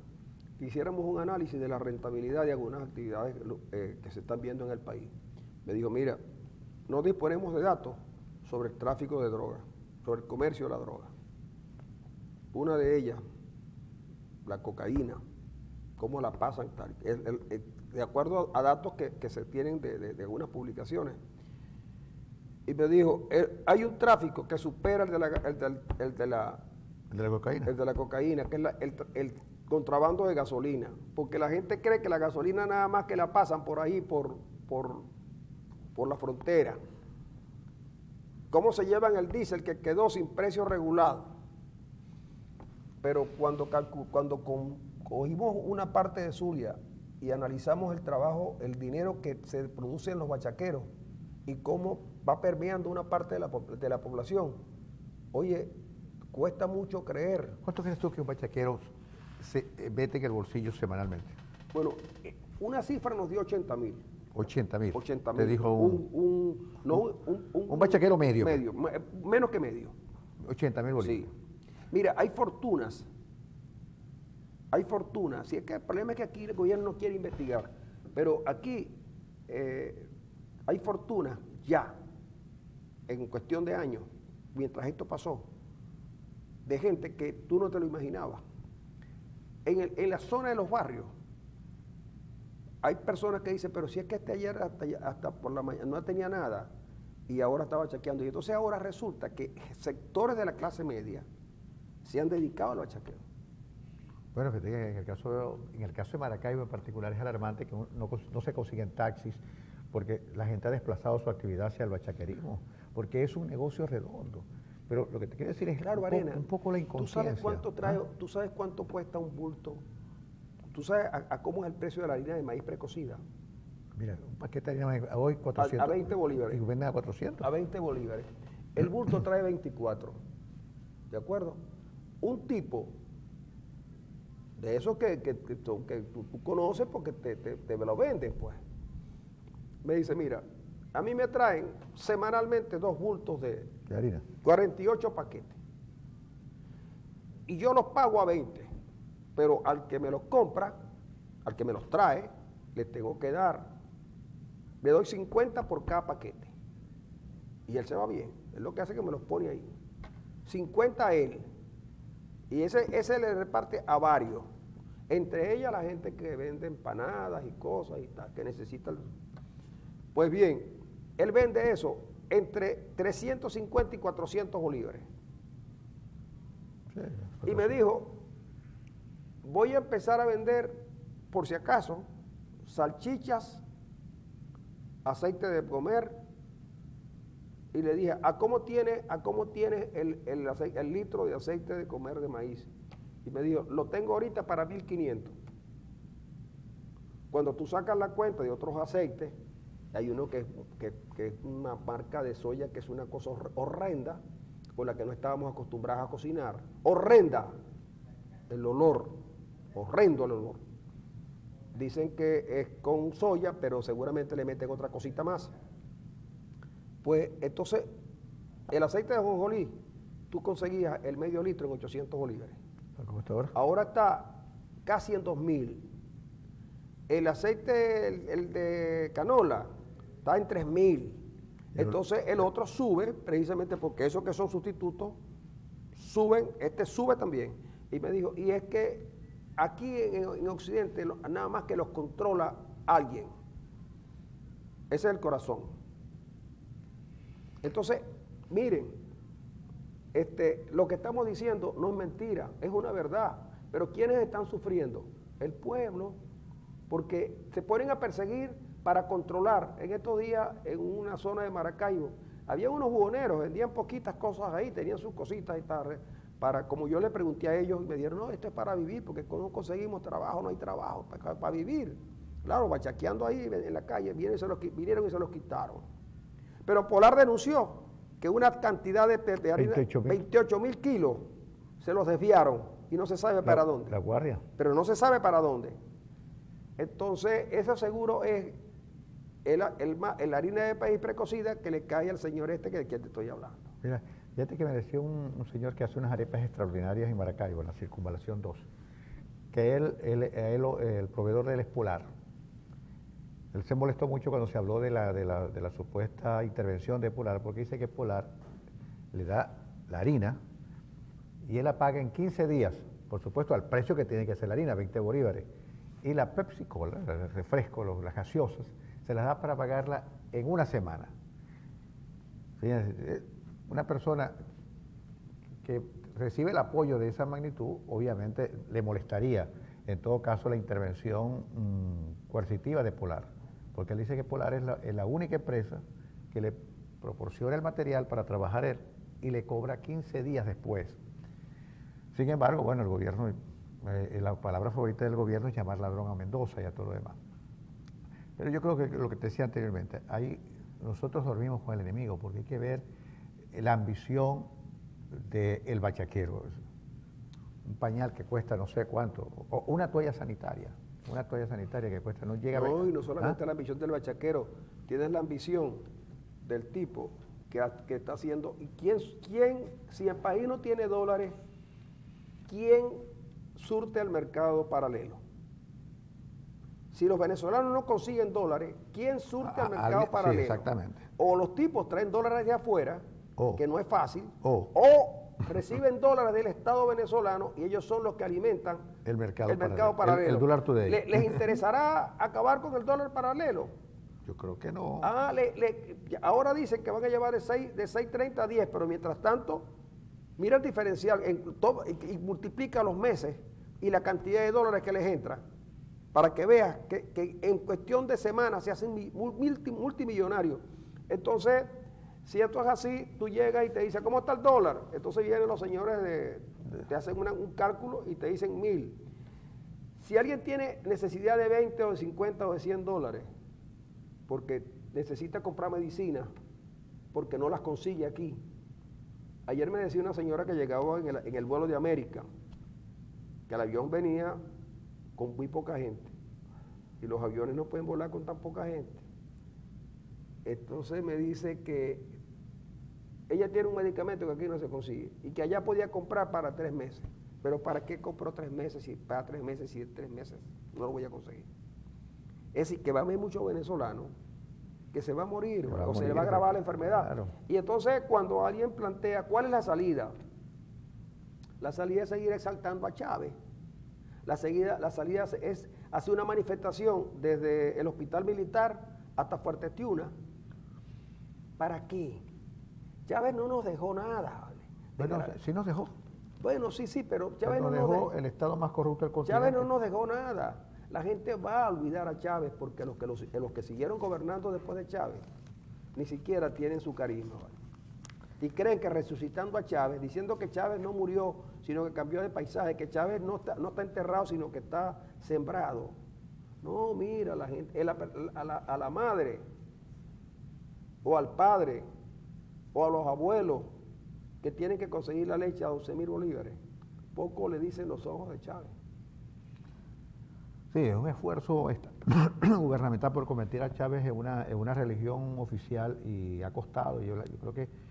que hiciéramos un análisis de la rentabilidad de algunas actividades que se están viendo en el país. Me dijo, mira, no disponemos de datos sobre el tráfico de drogas, sobre el comercio de la droga. Una de ellas, la cocaína, cómo la pasan, tal. De acuerdo a datos que se tienen de algunas publicaciones. Y me dijo, hay un tráfico que supera el de la cocaína. El de la cocaína, que es el contrabando de gasolina. Porque la gente cree que la gasolina nada más que la pasan por ahí, por la frontera. ¿Cómo se llevan el diésel que quedó sin precio regulado? Pero cuando cogimos una parte de Zulia y analizamos el trabajo, el dinero que se produce en los bachaqueros y cómo va permeando una parte de la población, Oye, cuesta mucho creer. ¿Cuánto crees tú que un bachaquero se mete en el bolsillo semanalmente? Bueno, una cifra nos dio 80.000. 80.000. 80.000. Te dijo un bachaquero medio. Menos que medio. 80.000 bolívares. Sí. Mira, hay fortunas. Hay fortunas. Si es que el problema es que aquí el gobierno no quiere investigar. Pero aquí hay fortunas ya, en cuestión de años, mientras esto pasó, de gente que tú no te lo imaginabas. En la zona de los barrios, hay personas que dicen, pero si es que ayer hasta por la mañana no tenía nada y ahora estaba chequeando. Y entonces ahora resulta que sectores de la clase media se han dedicado al bachaqueo. Bueno, fíjate que en el caso de Maracaibo en particular es alarmante que no se consiguen taxis porque la gente ha desplazado su actividad hacia el bachaquerismo, porque es un negocio redondo. Pero lo que te quiero decir es claro, un poco la inconsciencia. ¿Tú sabes cuánto cuesta un bulto? ¿Tú sabes a cómo es el precio de la harina de maíz precocida? Mira, un paquete de harina de maíz hoy 400. A 20 bolívares. Y venden a 400. A 20 bolívares. El bulto trae 24. ¿De acuerdo? Un tipo de esos que tú conoces porque te lo venden, pues. Me dice, mira, a mí me traen semanalmente 2 bultos de harina. 48 paquetes. Y yo los pago a 20. Pero al que me los compra, al que me los trae, le tengo que dar, le doy 50 por cada paquete. Y él se va bien. Es lo que hace que me los pone ahí. 50 a él. Y ese le reparte a varios. Entre ellas la gente que vende empanadas y cosas y tal, que necesita. Pues bien, él vende eso entre 350 y 400 bolívares. Sí, y me dijo, voy a empezar a vender, por si acaso, salchichas, aceite de comer, y le dije, ¿a cómo tiene el litro de aceite de comer de maíz? Y me dijo, lo tengo ahorita para 1.500. Cuando tú sacas la cuenta de otros aceites, hay uno que es una marca de soya que es una cosa horrenda, con la que no estábamos acostumbrados a cocinar. Horrenda el olor, horrendo el olor. Dicen que es con soya, pero seguramente le meten otra cosita más. Pues entonces, el aceite de ajonjolí, tú conseguías el medio litro en 800 bolívares. ¿Cómo está ahora? Ahora está casi en 2.000. El aceite, el de canola, está en 3.000. Entonces el otro sube, precisamente porque esos que son sustitutos, suben, este sube también. Y me dijo, y es que aquí en Occidente nada más que los controla alguien. Ese es el corazón. Entonces, miren, lo que estamos diciendo no es mentira, es una verdad. Pero ¿quiénes están sufriendo? El pueblo, porque se ponen a perseguir para controlar. En estos días, en una zona de Maracaibo, había unos buhoneros, vendían poquitas cosas ahí, tenían sus cositas y tal, como yo le pregunté a ellos, y me dijeron, no, esto es para vivir, porque no conseguimos trabajo, no hay trabajo, para vivir. Claro, bachaqueando ahí en la calle, vinieron y se los quitaron. Pero Polar denunció que una cantidad de harina, 28.000 kilos, se los desviaron y no se sabe para dónde. La Guardia. Pero no se sabe para dónde. Entonces, eso seguro es el harina de maíz precocida que le cae al señor de quien te estoy hablando. Mira, fíjate que me decía un señor que hace unas arepas extraordinarias en Maracaibo, en la Circunvalación 2, que el proveedor de él es Polar. Él se molestó mucho cuando se habló de la supuesta intervención de Polar, porque dice que Polar le da la harina y él la paga en 15 días, por supuesto al precio que tiene que ser la harina, 20 bolívares. Y la Pepsi Cola, el refresco, las gaseosas, se las da para pagarla en una semana. Fíjense, una persona que recibe el apoyo de esa magnitud, obviamente le molestaría, en todo caso, la intervención coercitiva de Polar, porque él dice que Polar es la única empresa que le proporciona el material para trabajar él y le cobra 15 días después. Sin embargo, bueno, el gobierno, la palabra favorita del gobierno es llamar ladrón a Mendoza y a todo lo demás. Pero yo creo que lo que te decía anteriormente, nosotros dormimos con el enemigo, porque hay que ver la ambición del bachaquero. Un pañal que cuesta no sé cuánto, o una toalla sanitaria que cuesta, no llega No, a... y no solamente la ambición del bachaquero, tienes la ambición del tipo que está haciendo, y quién, si el país no tiene dólares, ¿quién surte al mercado paralelo? Si los venezolanos no consiguen dólares, ¿quién surte al mercado paralelo? Sí, exactamente. O los tipos traen dólares de afuera, que no es fácil, o reciben dólares del Estado venezolano y ellos son los que alimentan el mercado paralelo. El dólar today. ¿Les interesará acabar con el dólar paralelo? Yo creo que no. Ahora dicen que van a llevar de 6.30 a 10, pero mientras tanto, mira el diferencial y multiplica los meses y la cantidad de dólares que les entra, para que veas que en cuestión de semanas se hacen multimillonarios. Entonces, si esto es así, tú llegas y te dicen, ¿cómo está el dólar? Entonces vienen los señores, te hacen un cálculo y te dicen 1.000. Si alguien tiene necesidad de 20 o de 50 o de 100 dólares, porque necesita comprar medicina, porque no las consigue aquí. Ayer me decía una señora que llegaba en el vuelo de América, que el avión venía con muy poca gente, y los aviones no pueden volar con tan poca gente. Entonces me dice que ella tiene un medicamento que aquí no se consigue, y que allá podía comprar para 3 meses. Pero ¿para qué compró 3 meses si para 3 meses, si 3 meses no lo voy a conseguir? Es decir, que va a haber muchos venezolanos que se va a morir, o se le va a agravar la enfermedad. Claro. Y entonces cuando alguien plantea, ¿cuál es la salida? La salida es seguir exaltando a Chávez. La salida es hacer una manifestación desde el hospital militar hasta Fuerte Tiuna. ¿Para qué? Chávez no nos dejó nada. Bueno, sí nos dejó. Bueno, sí, pero Chávez no nos dejó el estado más corrupto del continente. Chávez no nos dejó nada. La gente va a olvidar a Chávez porque los que siguieron gobernando después de Chávez ni siquiera tienen su carisma, ¿vale? Y creen que resucitando a Chávez, diciendo que Chávez no murió, sino que cambió de paisaje, que Chávez no está enterrado, sino que está sembrado. No, mira, la gente, a la madre, o al padre, o a los abuelos que tienen que conseguir la leche a 12.000 bolívares, poco le dicen los ojos de Chávez. Sí, es un esfuerzo gubernamental por convertir a Chávez en una religión oficial, y ha costado. Yo creo que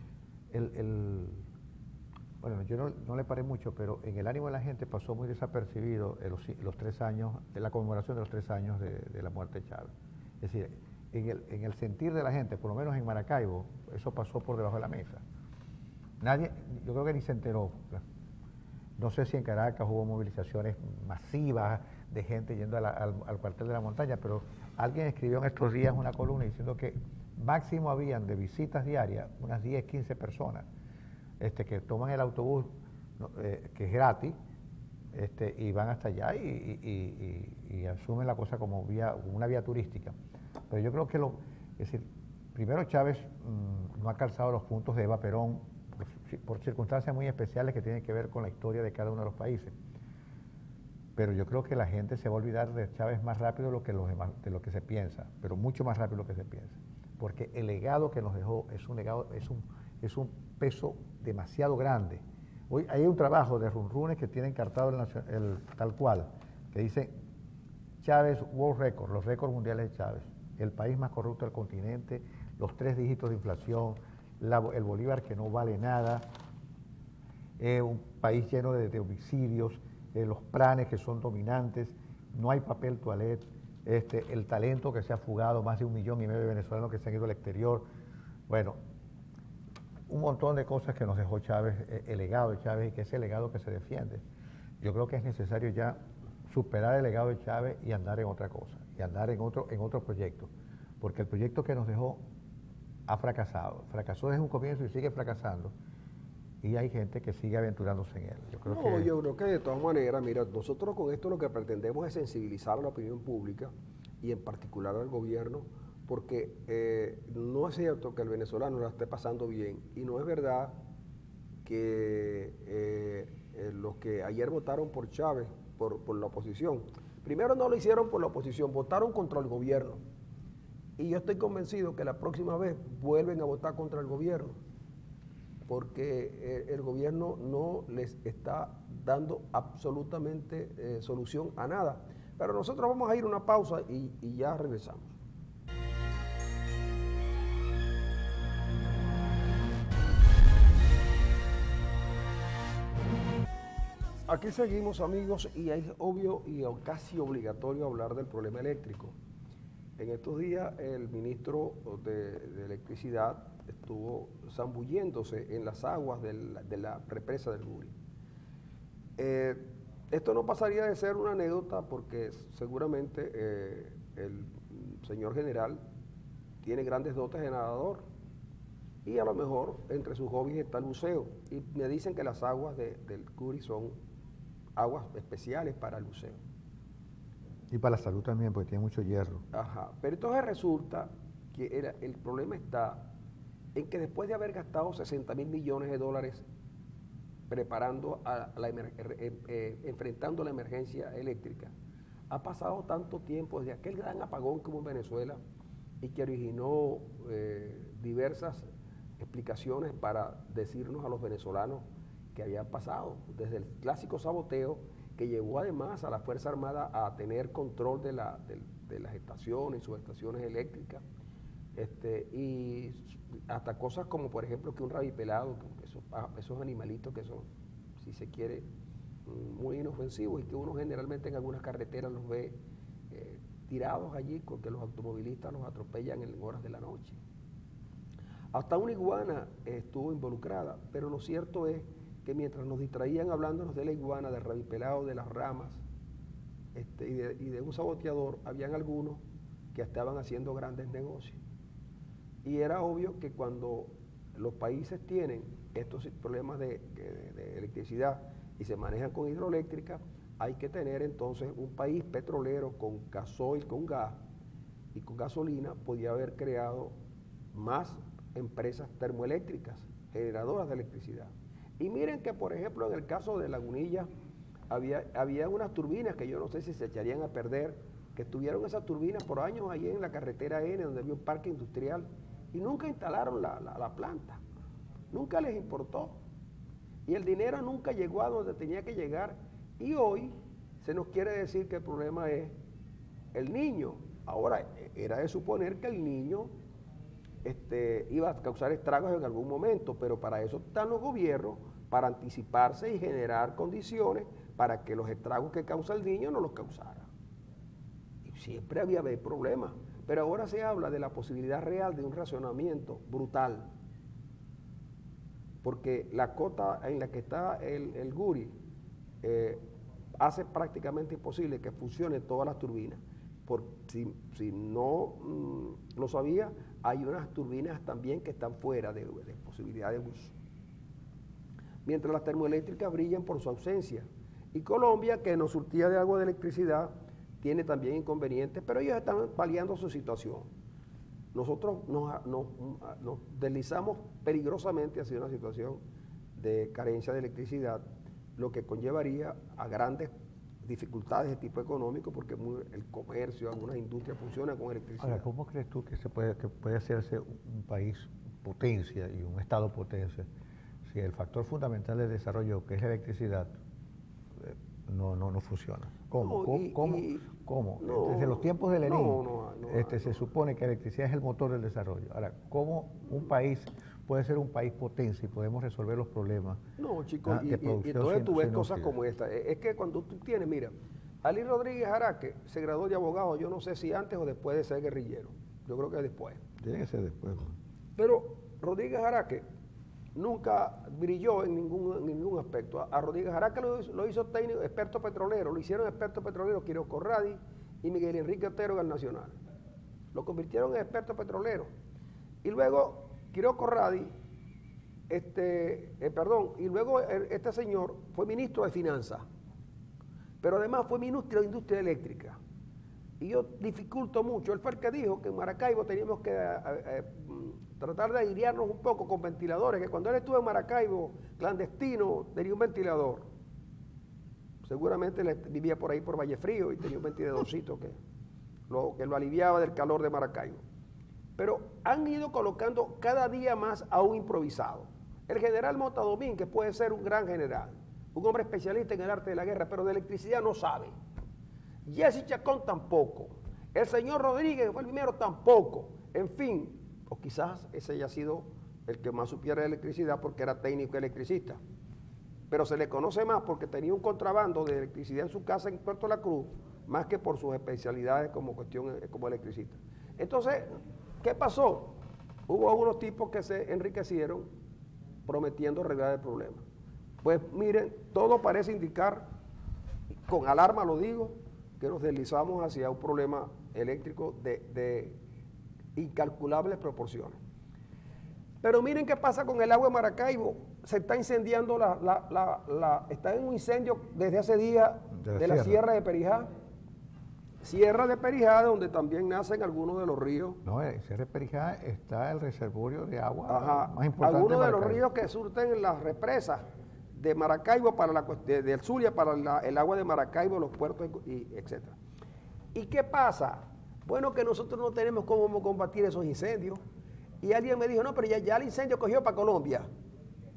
bueno, yo no le paré mucho, pero en el ánimo de la gente pasó muy desapercibido los 3 años, de la conmemoración de los 3 años de la muerte de Chávez. Es decir, en el sentir de la gente, por lo menos en Maracaibo, eso pasó por debajo de la mesa. Nadie, yo creo que ni se enteró. No sé si en Caracas hubo movilizaciones masivas de gente yendo al cuartel de la montaña, pero alguien escribió en estos días una columna diciendo que máximo habían de visitas diarias unas 10, 15 personas que toman el autobús, que es gratis, y van hasta allá y asumen la cosa como una vía turística. Pero yo creo que es decir, primero Chávez no ha calzado los puntos de Eva Perón por circunstancias muy especiales que tienen que ver con la historia de cada uno de los países. Pero yo creo que la gente se va a olvidar de Chávez más rápido de lo que se piensa, pero mucho más rápido de lo que se piensa. Porque el legado que nos dejó es un peso demasiado grande. Hoy hay un trabajo de Runrunes que tiene encartado tal cual, que dice Chávez World Record, los récords mundiales de Chávez, el país más corrupto del continente, los 3 dígitos de inflación, el bolívar que no vale nada, un país lleno de homicidios, los planes que son dominantes, no hay papel toalет, el talento que se ha fugado, más de 1,5 millones de venezolanos que se han ido al exterior. Bueno, un montón de cosas que nos dejó Chávez, el legado de Chávez, y que es el legado que se defiende. Yo creo que es necesario ya superar el legado de Chávez y andar en otra cosa, y andar en otro proyecto, porque el proyecto que nos dejó ha fracasado. Fracasó desde un comienzo y sigue fracasando, y hay gente que sigue aventurándose en él. Yo creo que de todas maneras, mira, nosotros con esto lo que pretendemos es sensibilizar a la opinión pública y en particular al gobierno, porque no es cierto que el venezolano la esté pasando bien, y no es verdad que los que ayer votaron por Chávez, por la oposición, primero no lo hicieron por la oposición, votaron contra el gobierno. Y yo estoy convencido que la próxima vez vuelven a votar contra el gobierno. porque el gobierno no les está dando absolutamente solución a nada. Pero nosotros vamos a ir a una pausa y ya regresamos. Aquí seguimos, amigos, y es obvio y casi obligatorio hablar del problema eléctrico. En estos días el ministro de Electricidad estuvo zambulléndose en las aguas de la represa del Guri. Esto no pasaría de ser una anécdota porque seguramente el señor general tiene grandes dotes de nadador y a lo mejor entre sus hobbies está el buceo. Y me dicen que las aguas del Guri son aguas especiales para el buceo. Y para la salud también, porque tiene mucho hierro. Ajá, pero entonces resulta que el problema está en que después de haber gastado 60.000 millones de dólares preparando enfrentando la emergencia eléctrica, ha pasado tanto tiempo desde aquel gran apagón que hubo en Venezuela y que originó diversas explicaciones para decirnos a los venezolanos que había pasado, desde el clásico saboteo que llevó además a la Fuerza Armada a tener control de las estaciones, subestaciones eléctricas, y hasta cosas como por ejemplo que un rabipelado, esos animalitos que son, si se quiere, muy inofensivos y que uno generalmente en algunas carreteras los ve tirados allí porque los automovilistas los atropellan en horas de la noche. Hasta una iguana estuvo involucrada, pero lo cierto es que mientras nos distraían hablándonos de la iguana, del rabipelado, de las ramas y de un saboteador, habían algunos que estaban haciendo grandes negocios. Y era obvio que cuando los países tienen estos problemas de electricidad y se manejan con hidroeléctrica, hay que tener entonces un país petrolero con gasoil, con gas y con gasolina, podía haber creado más empresas termoeléctricas, generadoras de electricidad. Y miren que, por ejemplo, en el caso de Lagunilla, había unas turbinas que yo no sé si se echarían a perder, que estuvieron esas turbinas por años allí en la carretera N, donde había un parque industrial, y nunca instalaron la planta, nunca les importó. Y el dinero nunca llegó a donde tenía que llegar, y hoy se nos quiere decir que el problema es el niño. Ahora, era de suponer que el niño iba a causar estragos en algún momento, pero para eso están los gobiernos, para anticiparse y generar condiciones para que los estragos que causa el niño no los causara. Y siempre había problemas, pero ahora se habla de la posibilidad real de un racionamiento brutal, porque la cota en la que está el Guri hace prácticamente imposible que funcionen todas las turbinas. Si no lo sabía, hay unas turbinas también que están fuera de posibilidad de uso. Mientras las termoeléctricas brillan por su ausencia. Y Colombia, que nos surtía de agua de electricidad, tiene también inconvenientes, pero ellos están paliando su situación. Nosotros nos deslizamos peligrosamente hacia una situación de carencia de electricidad, lo que conllevaría a grandes dificultades de tipo económico porque el comercio, algunas industrias funcionan con electricidad. Ahora, ¿cómo crees tú que puede hacerse un país potencia y un estado potencia si el factor fundamental del desarrollo, que es la electricidad, no funciona? ¿Cómo? ¿Cómo? Desde los tiempos de Lenin se supone que la electricidad es el motor del desarrollo. Ahora, ¿cómo un país puede ser un país potencia y podemos resolver los problemas? No, chicos, y entonces tú ves cosas como esta. Es que cuando tú tienes, mira, Ali Rodríguez Araque se graduó de abogado, yo no sé si antes o después de ser guerrillero. Yo creo que después. Tiene que ser después, ¿no? Pero Rodríguez Araque nunca brilló en ningún aspecto. A Rodríguez Araque lo hizo técnico, experto petrolero, lo hicieron experto petrolero Quiroz Corradi y Miguel Enrique Otero en el Nacional. Lo convirtieron en experto petrolero. Y luego Quiroz Corradi, y luego este señor fue ministro de Finanzas, pero además fue ministro de Industria Eléctrica. Y yo dificulto mucho, él fue el que dijo que en Maracaibo teníamos que tratar de airearnos un poco con ventiladores, que cuando él estuvo en Maracaibo, clandestino, tenía un ventilador. Seguramente él vivía por ahí por Vallefrío y tenía un ventiladorcito que lo aliviaba del calor de Maracaibo. Pero han ido colocando cada día más a un improvisado. El general Mota Domínguez puede ser un gran general, un hombre especialista en el arte de la guerra, pero de electricidad no sabe. Jesse Chacón tampoco. El señor Rodríguez, que fue el primero, tampoco. En fin, o quizás ese haya sido el que más supiera de electricidad porque era técnico electricista. Pero se le conoce más porque tenía un contrabando de electricidad en su casa en Puerto La Cruz, más que por sus especialidades como electricista. Entonces, ¿qué pasó? Hubo unos tipos que se enriquecieron prometiendo arreglar el problema. Pues miren, todo parece indicar, con alarma lo digo, que nos deslizamos hacia un problema eléctrico de incalculables proporciones. Pero miren qué pasa con el agua de Maracaibo. Se está incendiando está en un incendio desde hace días de la Sierra de Perijá. Sierra de Perijá, donde también nacen algunos de los ríos. No, en Sierra de Perijá está el reservorio de agua más importante. Algunos de los ríos que surten las represas de Maracaibo, del Zulia para el agua de Maracaibo, los puertos, etc. ¿Y qué pasa? Bueno, que nosotros no tenemos cómo combatir esos incendios. Y alguien me dijo, no, pero ya el incendio cogió para Colombia.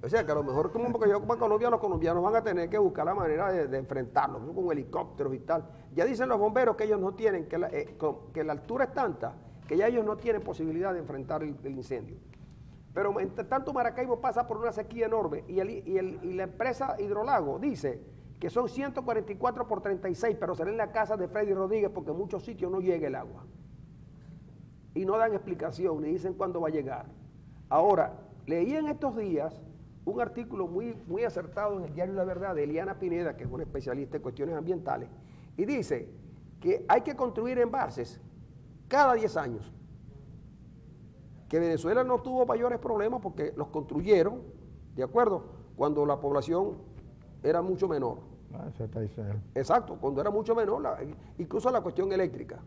O sea, que a lo mejor como cogió para Colombia, los colombianos van a tener que buscar la manera de enfrentarlo, ¿no? Con helicópteros y tal. Ya dicen los bomberos que ellos no tienen, que la altura es tanta, que ya ellos no tienen posibilidad de enfrentar el incendio. Pero entre tanto Maracaibo pasa por una sequía enorme y la empresa Hidrolago dice que son 144 por 36, pero será en la casa de Freddy Rodríguez porque en muchos sitios no llega el agua. Y no dan explicación, ni dicen cuándo va a llegar. Ahora, leí en estos días un artículo muy acertado en el diario La Verdad de Eliana Pineda, que es una especialista en cuestiones ambientales, y dice que hay que construir embalses cada 10 años. Que Venezuela no tuvo mayores problemas porque los construyeron, ¿de acuerdo? Cuando la población era mucho menor. Eso está diciendo. Exacto, cuando era mucho menor, incluso la cuestión eléctrica.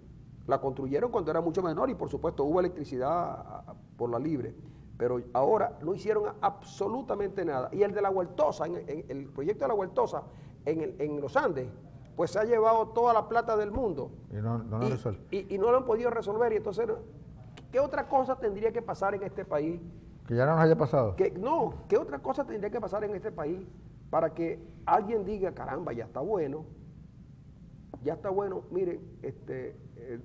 La construyeron cuando era mucho menor y por supuesto hubo electricidad por la libre. Pero ahora no hicieron absolutamente nada. Y el de la Huertosa, el proyecto de la Huertosa en los Andes, pues se ha llevado toda la plata del mundo. Y no lo han podido resolver. Y entonces, ¿qué otra cosa tendría que pasar en este país? Que ya no nos haya pasado. ¿Qué otra cosa tendría que pasar en este país para que alguien diga, caramba, ya está bueno? Ya está bueno, miren,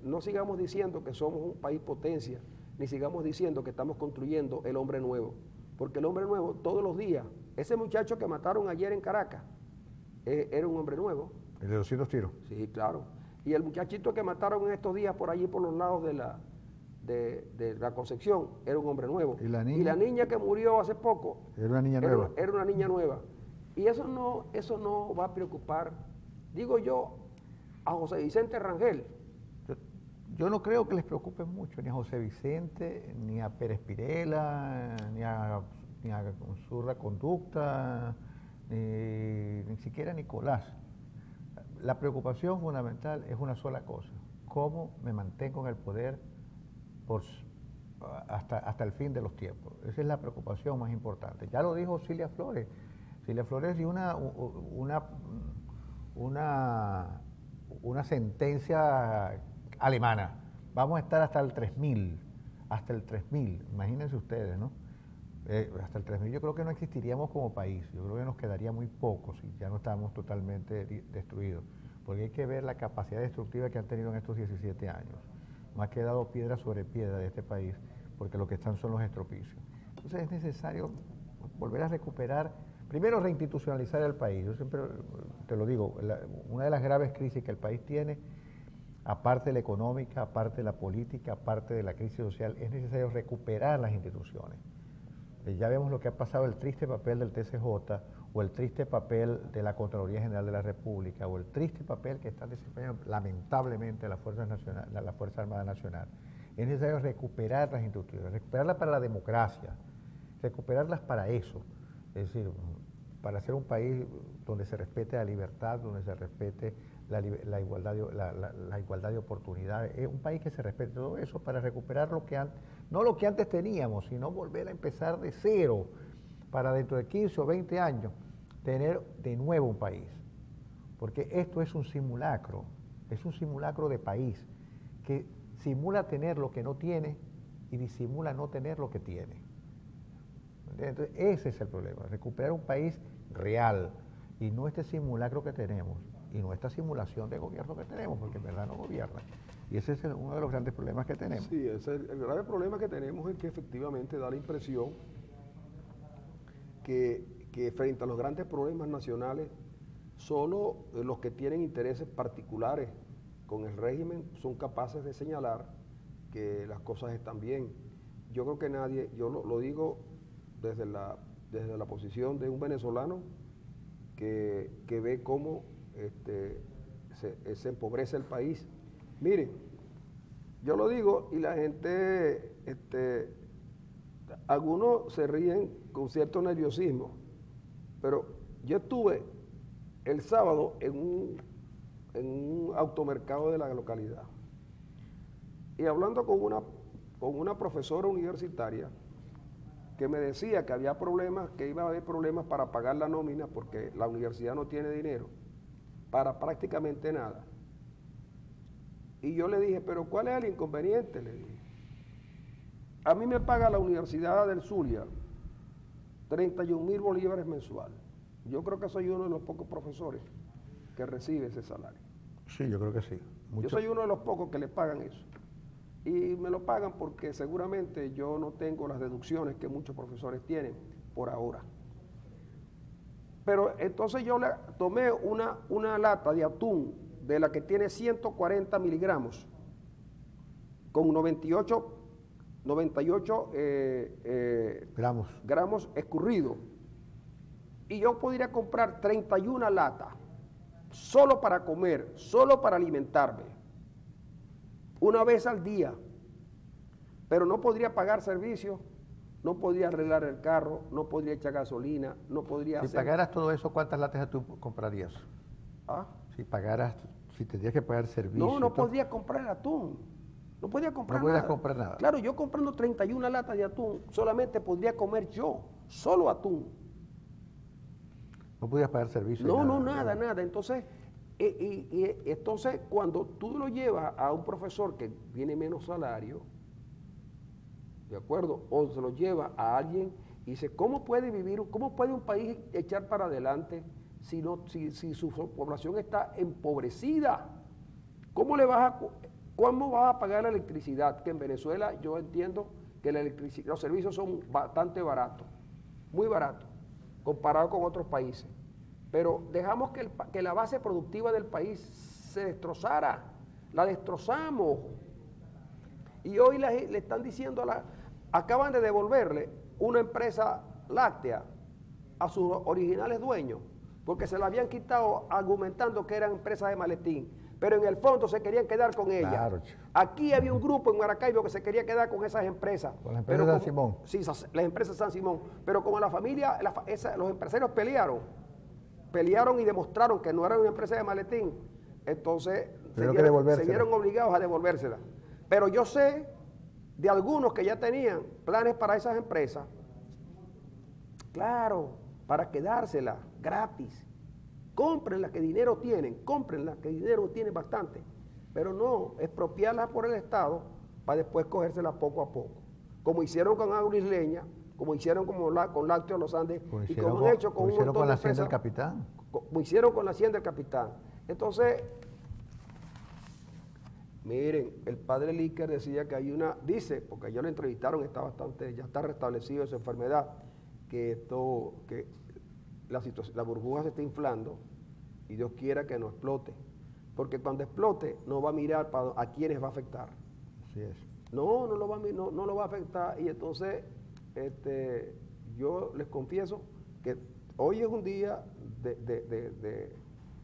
no sigamos diciendo que somos un país potencia, ni sigamos diciendo que estamos construyendo el hombre nuevo, porque el hombre nuevo todos los días, ese muchacho que mataron ayer en Caracas, era un hombre nuevo. ¿El de 200 tiros? Sí, claro. Y el muchachito que mataron en estos días por allí por los lados de la Concepción, era un hombre nuevo. ¿Y la niña? Y la niña que murió hace poco, era una niña nueva. Era una niña nueva. Y eso no va a preocupar, digo yo, a José Vicente Rangel. Yo no creo que les preocupe mucho, ni a José Vicente, ni a Pérez Pirela, ni a Zurda Conducta, ni siquiera a Nicolás. La preocupación fundamental es una sola cosa: cómo me mantengo en el poder hasta el fin de los tiempos. Esa es la preocupación más importante. Ya lo dijo Cilia Flores. Cilia Flores dio una sentencia alemana. Vamos a estar hasta el 3000, imagínense ustedes, ¿no? Hasta el 3000 yo creo que no existiríamos como país, yo creo que nos quedaría muy poco si ya no estábamos totalmente destruidos, porque hay que ver la capacidad destructiva que han tenido en estos 17 años. No ha quedado piedra sobre piedra de este país, porque lo que están son los estropicios. Entonces es necesario volver a recuperar, primero reinstitucionalizar el país. Yo siempre te lo digo, una de las graves crisis que el país tiene, aparte de la económica, aparte de la política, aparte de la crisis social, es necesario recuperar las instituciones. Ya vemos lo que ha pasado, el triste papel del TCJ, o el triste papel de la Contraloría General de la República, o el triste papel que están desempeñando lamentablemente las Fuerzas Armadas Nacional. Es necesario recuperar las instituciones, recuperarlas para la democracia, recuperarlas para eso, es decir, para ser un país donde se respete la libertad, donde se respete la igualdad de oportunidades, un país que se respete todo eso para recuperar no lo que antes teníamos, sino volver a empezar de cero para dentro de 15 o 20 años tener de nuevo un país. Porque esto es un simulacro de país que simula tener lo que no tiene y disimula no tener lo que tiene. Entonces, ese es el problema, recuperar un país real y no este simulacro que tenemos y no esta simulación de gobierno que tenemos, porque en verdad no gobierna. Y ese es uno de los grandes problemas que tenemos. Sí, el grave problema que tenemos es que efectivamente da la impresión que frente a los grandes problemas nacionales, solo los que tienen intereses particulares con el régimen son capaces de señalar que las cosas están bien. Yo creo que nadie, yo lo digo desde la posición de un venezolano que ve cómo se empobrece el país. Miren, yo lo digo y la gente, algunos se ríen con cierto nerviosismo, pero yo estuve el sábado en un automercado de la localidad y hablando con una profesora universitaria que me decía que había problemas, que iba a haber problemas para pagar la nómina porque la universidad no tiene dinero para prácticamente nada. Y yo le dije, pero ¿cuál es el inconveniente? Le dije, a mí me paga la Universidad del Zulia 31,000 bolívares mensual. Yo creo que soy uno de los pocos profesores que recibe ese salario. Sí, yo creo que sí. Yo soy uno de los pocos que le pagan eso. Y me lo pagan porque seguramente yo no tengo las deducciones que muchos profesores tienen por ahora. Pero entonces yo le tomé una lata de atún de la que tiene 140 miligramos con 98 gramos escurridos. Y yo podría comprar 31 latas solo para comer, solo para alimentarme. Una vez al día, pero no podría pagar servicios, no podría arreglar el carro, no podría echar gasolina, no podría Si pagaras todo eso, ¿cuántas latas tú comprarías? ¿Ah? Si tendrías que pagar servicios. No podría comprar el atún, no podía comprar nada. No podías nada. comprar nada. Claro, yo comprando 31 latas de atún, solamente podría comer yo, solo atún. No podías pagar servicios. Nada. Entonces, entonces, cuando tú lo llevas a un profesor que tiene menos salario, ¿de acuerdo? O se lo lleva a alguien y dice, ¿cómo puede un país echar para adelante si su población está empobrecida? ¿Cómo vas a pagar la electricidad? Que en Venezuela yo entiendo que los servicios son bastante baratos, muy baratos, comparado con otros países. Pero dejamos que la base productiva del país se destrozara, la destrozamos. Y hoy le están diciendo, acaban de devolverle una empresa láctea a sus originales dueños, porque se la habían quitado argumentando que eran empresas de maletín, pero en el fondo se querían quedar con ellas. Claro, aquí había un grupo en Maracaibo que se quería quedar con esas empresas. Con las empresas de San Simón. Sí, las empresas de San Simón, pero como la familia, los empresarios pelearon y demostraron que no eran una empresa de maletín, entonces se vieron obligados a devolvérsela. Pero yo sé de algunos que ya tenían planes para esas empresas, claro, para quedárselas gratis. Cómprenlas que dinero tienen, cómprenlas que dinero tienen bastante, pero no expropiarlas por el Estado para después cogérselas poco a poco, como hicieron con Agua Isleña, como hicieron con Lácteos Los Andes, y como han hecho con un montón de la Hacienda del Capitán. Como hicieron con la Hacienda del Capitán. Entonces, miren, el padre Líker decía que porque ya lo entrevistaron, ya está restablecido de su enfermedad, que la burbuja se está inflando y Dios quiera que no explote. Porque cuando explote no va a mirar a quiénes va a afectar. Así es. No lo va a afectar. Y entonces, yo les confieso que hoy es un día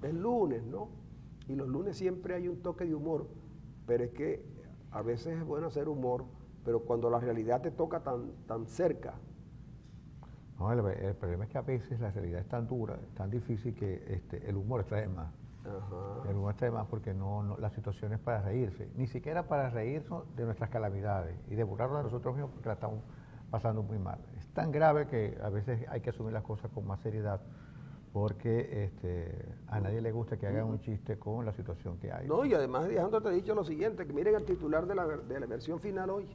es lunes, ¿no? Y los lunes siempre hay un toque de humor, pero es que a veces es bueno hacer humor, pero cuando la realidad te toca tan cerca. No, el problema es que a veces la realidad es tan dura, tan difícil que el humor trae más. Ajá. El humor trae más porque la situación es para reírse, ni siquiera para reírnos de nuestras calamidades y de burlarnos de nosotros mismos porque la estamos pasando muy mal. Es tan grave que a veces hay que asumir las cosas con más seriedad porque a nadie le gusta que hagan un chiste con la situación que hay. No, y además dejándote dicho lo siguiente, que miren el titular de la versión final hoy.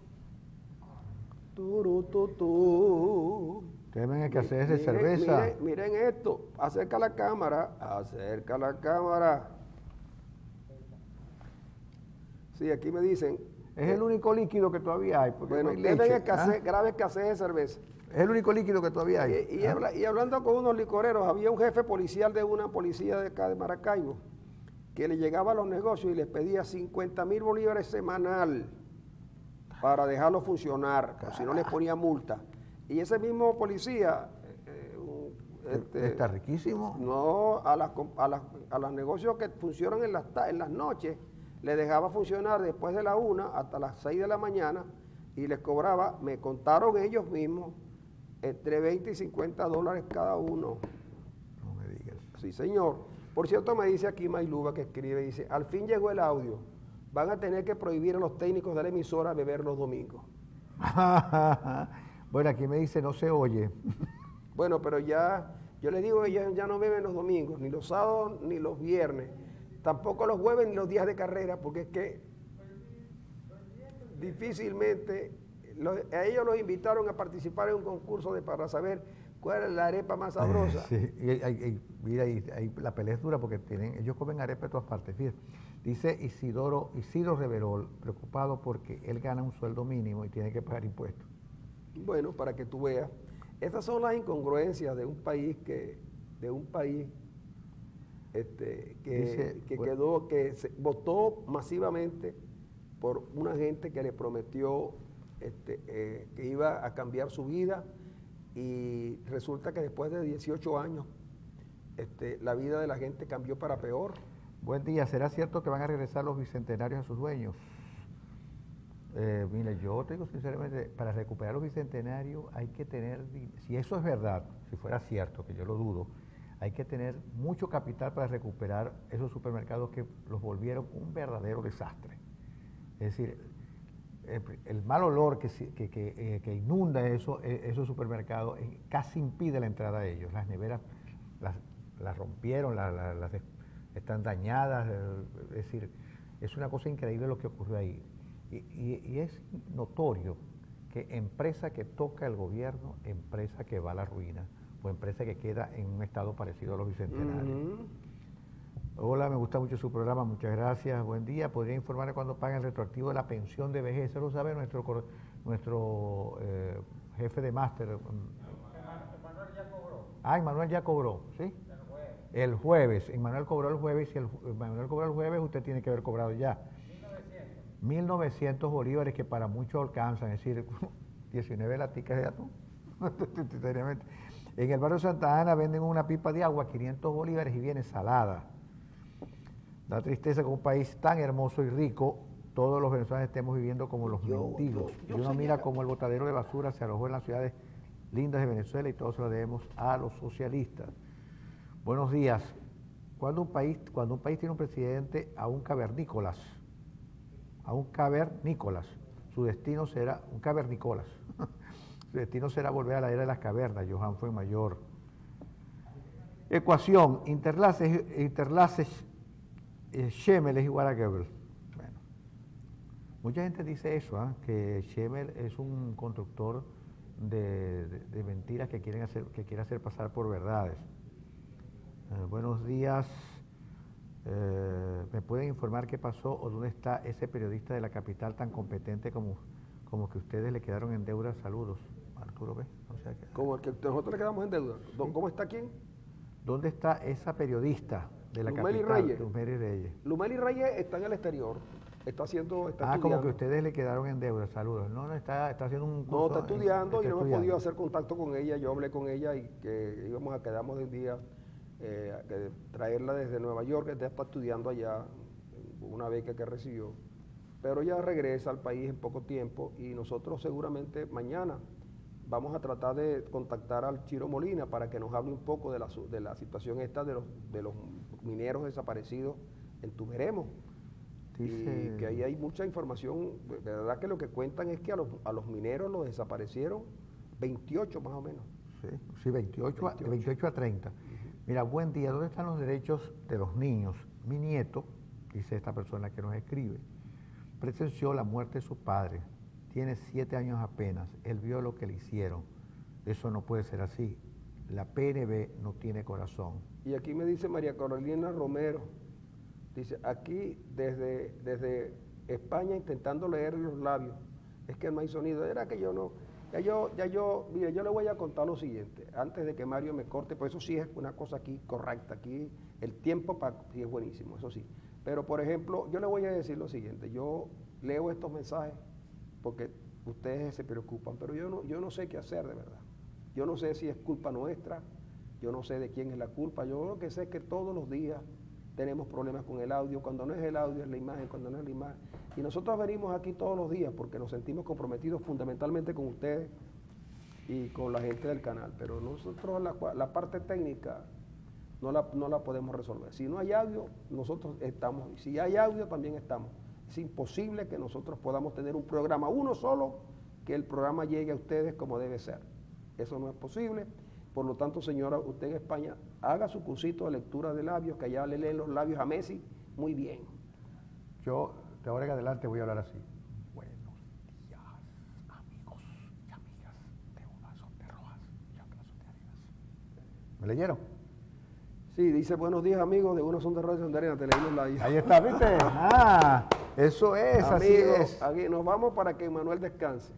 Ustedes ven que hacer de Miren, cerveza. miren esto, acerca la cámara, acerca la cámara. Sí, aquí me dicen. Es el único líquido que todavía hay. Porque Bueno, no hay ustedes ven leche, grave escasez de cerveza. Es el único líquido que todavía hay. Y hablando con unos licoreros, había un jefe policial de una policía de acá de Maracaibo que le llegaba a los negocios y les pedía 50,000 bolívares semanal para dejarlo funcionar, si no les ponía multa. Y ese mismo policía... Está riquísimo. No, a los negocios que funcionan en las noches, le dejaba funcionar después de la 1 hasta las 6 de la mañana y les cobraba, me contaron ellos mismos, entre 20 y 50 dólares cada uno. No me digas. Sí, señor. Por cierto, me dice aquí Mailuba que escribe, dice, al fin llegó el audio, van a tener que prohibir a los técnicos de la emisora beber los domingos. Bueno, aquí me dice, no se oye. Bueno, pero ya, yo les digo, ellos ya no beben los domingos, ni los sábados, ni los viernes, tampoco los jueves, ni los días de carrera, porque es que difícilmente, a ellos los invitaron a participar en un concurso para saber cuál es la arepa más sabrosa. Sí, mira, ahí la pelea es dura porque ellos comen arepa de todas partes. Fíjate, dice Isidro Reverol, preocupado porque él gana un sueldo mínimo y tiene que pagar impuestos. Bueno, para que tú veas, esas son las incongruencias de un país que se votó masivamente por una gente que le prometió que iba a cambiar su vida y resulta que después de 18 años la vida de la gente cambió para peor. Buen día, ¿será cierto que van a regresar los bicentenarios a sus dueños? Mire, yo te digo sinceramente, para recuperar los bicentenarios hay que tener, si eso es verdad, si fuera cierto, que yo lo dudo, hay que tener mucho capital para recuperar esos supermercados que los volvieron un verdadero desastre. Es decir, el mal olor que inunda esos supermercados casi impide la entrada de ellos. Las neveras las rompieron, están dañadas, es decir, es una cosa increíble lo que ocurrió ahí. Y es notorio que empresa que toca el gobierno, empresa que va a la ruina, o empresa que queda en un estado parecido a los bicentenarios. Hola, me gusta mucho su programa, muchas gracias, buen día. ¿Podría informarme cuándo pagan el retroactivo de la pensión de vejez? Eso lo sabe nuestro jefe de máster. Emmanuel ya cobró. Emmanuel ya cobró, ¿sí? El jueves. Emmanuel cobró el jueves y si Emmanuel cobró el jueves, usted tiene que haber cobrado ya. 1.900 bolívares que para muchos alcanzan, es decir, 19 laticas de atún. En el barrio Santa Ana venden una pipa de agua, 500 bolívares y viene salada. Da tristeza que un país tan hermoso y rico, todos los venezolanos estemos viviendo como los mendigos. Y uno mira como el botadero de basura se alojó en las ciudades lindas de Venezuela y todos se lo debemos a los socialistas. Buenos días. Cuando un país tiene un presidente a un cavernícolas, su destino será un cavernícolas. Su destino será volver a la era de las cavernas. Johan Fuenmayor. Ecuación, interlaces Schemel es igual a Goebbels. Bueno, mucha gente dice eso, que Schemel es un constructor de mentiras que quiere hacer pasar por verdades. Buenos días. ¿Me pueden informar qué pasó o dónde está ese periodista de la capital tan competente como que ustedes le quedaron en deuda? Saludos. Arturo B. O sea que, como el que nosotros le quedamos en deuda. Sí. ¿Cómo está quién? ¿Dónde está esa periodista de la Lumeli capital? Reyes. Lumeli Reyes. Lumeli Reyes está en el exterior. Está estudiando. Como que ustedes le quedaron en deuda. Saludos. No, está haciendo un curso. No, está estudiando y no hemos podido hacer contacto con ella. Yo hablé con ella y que quedamos de un día traerla desde Nueva York, que está estudiando allá, una beca que recibió. Pero ella regresa al país en poco tiempo y nosotros seguramente mañana vamos a tratar de contactar al Chiro Molina para que nos hable un poco de la situación esta de los mineros desaparecidos en Tumeremo. Y que ahí hay mucha información. De verdad que lo que cuentan es que a los mineros los desaparecieron 28 más o menos. Sí, 28 a 30. Mira, buen día, ¿dónde están los derechos de los niños? Mi nieto, dice esta persona que nos escribe, presenció la muerte de su padre. Tiene 7 años apenas. Él vio lo que le hicieron. Eso no puede ser así. La PNB no tiene corazón. Y aquí me dice María Carolina Romero, dice, aquí desde España intentando leer los labios, es que no hay sonido. Era que yo no, mire, yo le voy a contar lo siguiente, antes de que Mario me corte, pues eso sí es una cosa aquí correcta, aquí el tiempo sí es buenísimo, eso sí. Pero por ejemplo, yo le voy a decir lo siguiente, yo leo estos mensajes porque ustedes se preocupan, pero yo no sé qué hacer de verdad. Yo no sé si es culpa nuestra, yo no sé de quién es la culpa, yo lo que sé es que todos los días tenemos problemas con el audio, cuando no es el audio es la imagen, cuando no es la imagen. Y nosotros venimos aquí todos los días porque nos sentimos comprometidos fundamentalmente con ustedes y con la gente del canal, pero nosotros la parte técnica no la podemos resolver. Si no hay audio, nosotros estamos, y si hay audio también estamos. Es imposible que nosotros podamos tener un programa, uno solo, que el programa llegue a ustedes como debe ser. Eso no es posible. Por lo tanto, señora, usted en España, haga su cursito de lectura de labios, que allá le leen los labios a Messi muy bien. Yo, de ahora en adelante, voy a hablar así. Buenos días, amigos y amigas. De unas son de rojas y otras son de arenas. ¿Me leyeron? Sí, dice, buenos días, amigos, de unos son de rojas y son de arena, te leí los labios. Ahí está, ¿viste? Ah, eso es, Amigos, así es. aquí nos vamos para que Manuel descanse.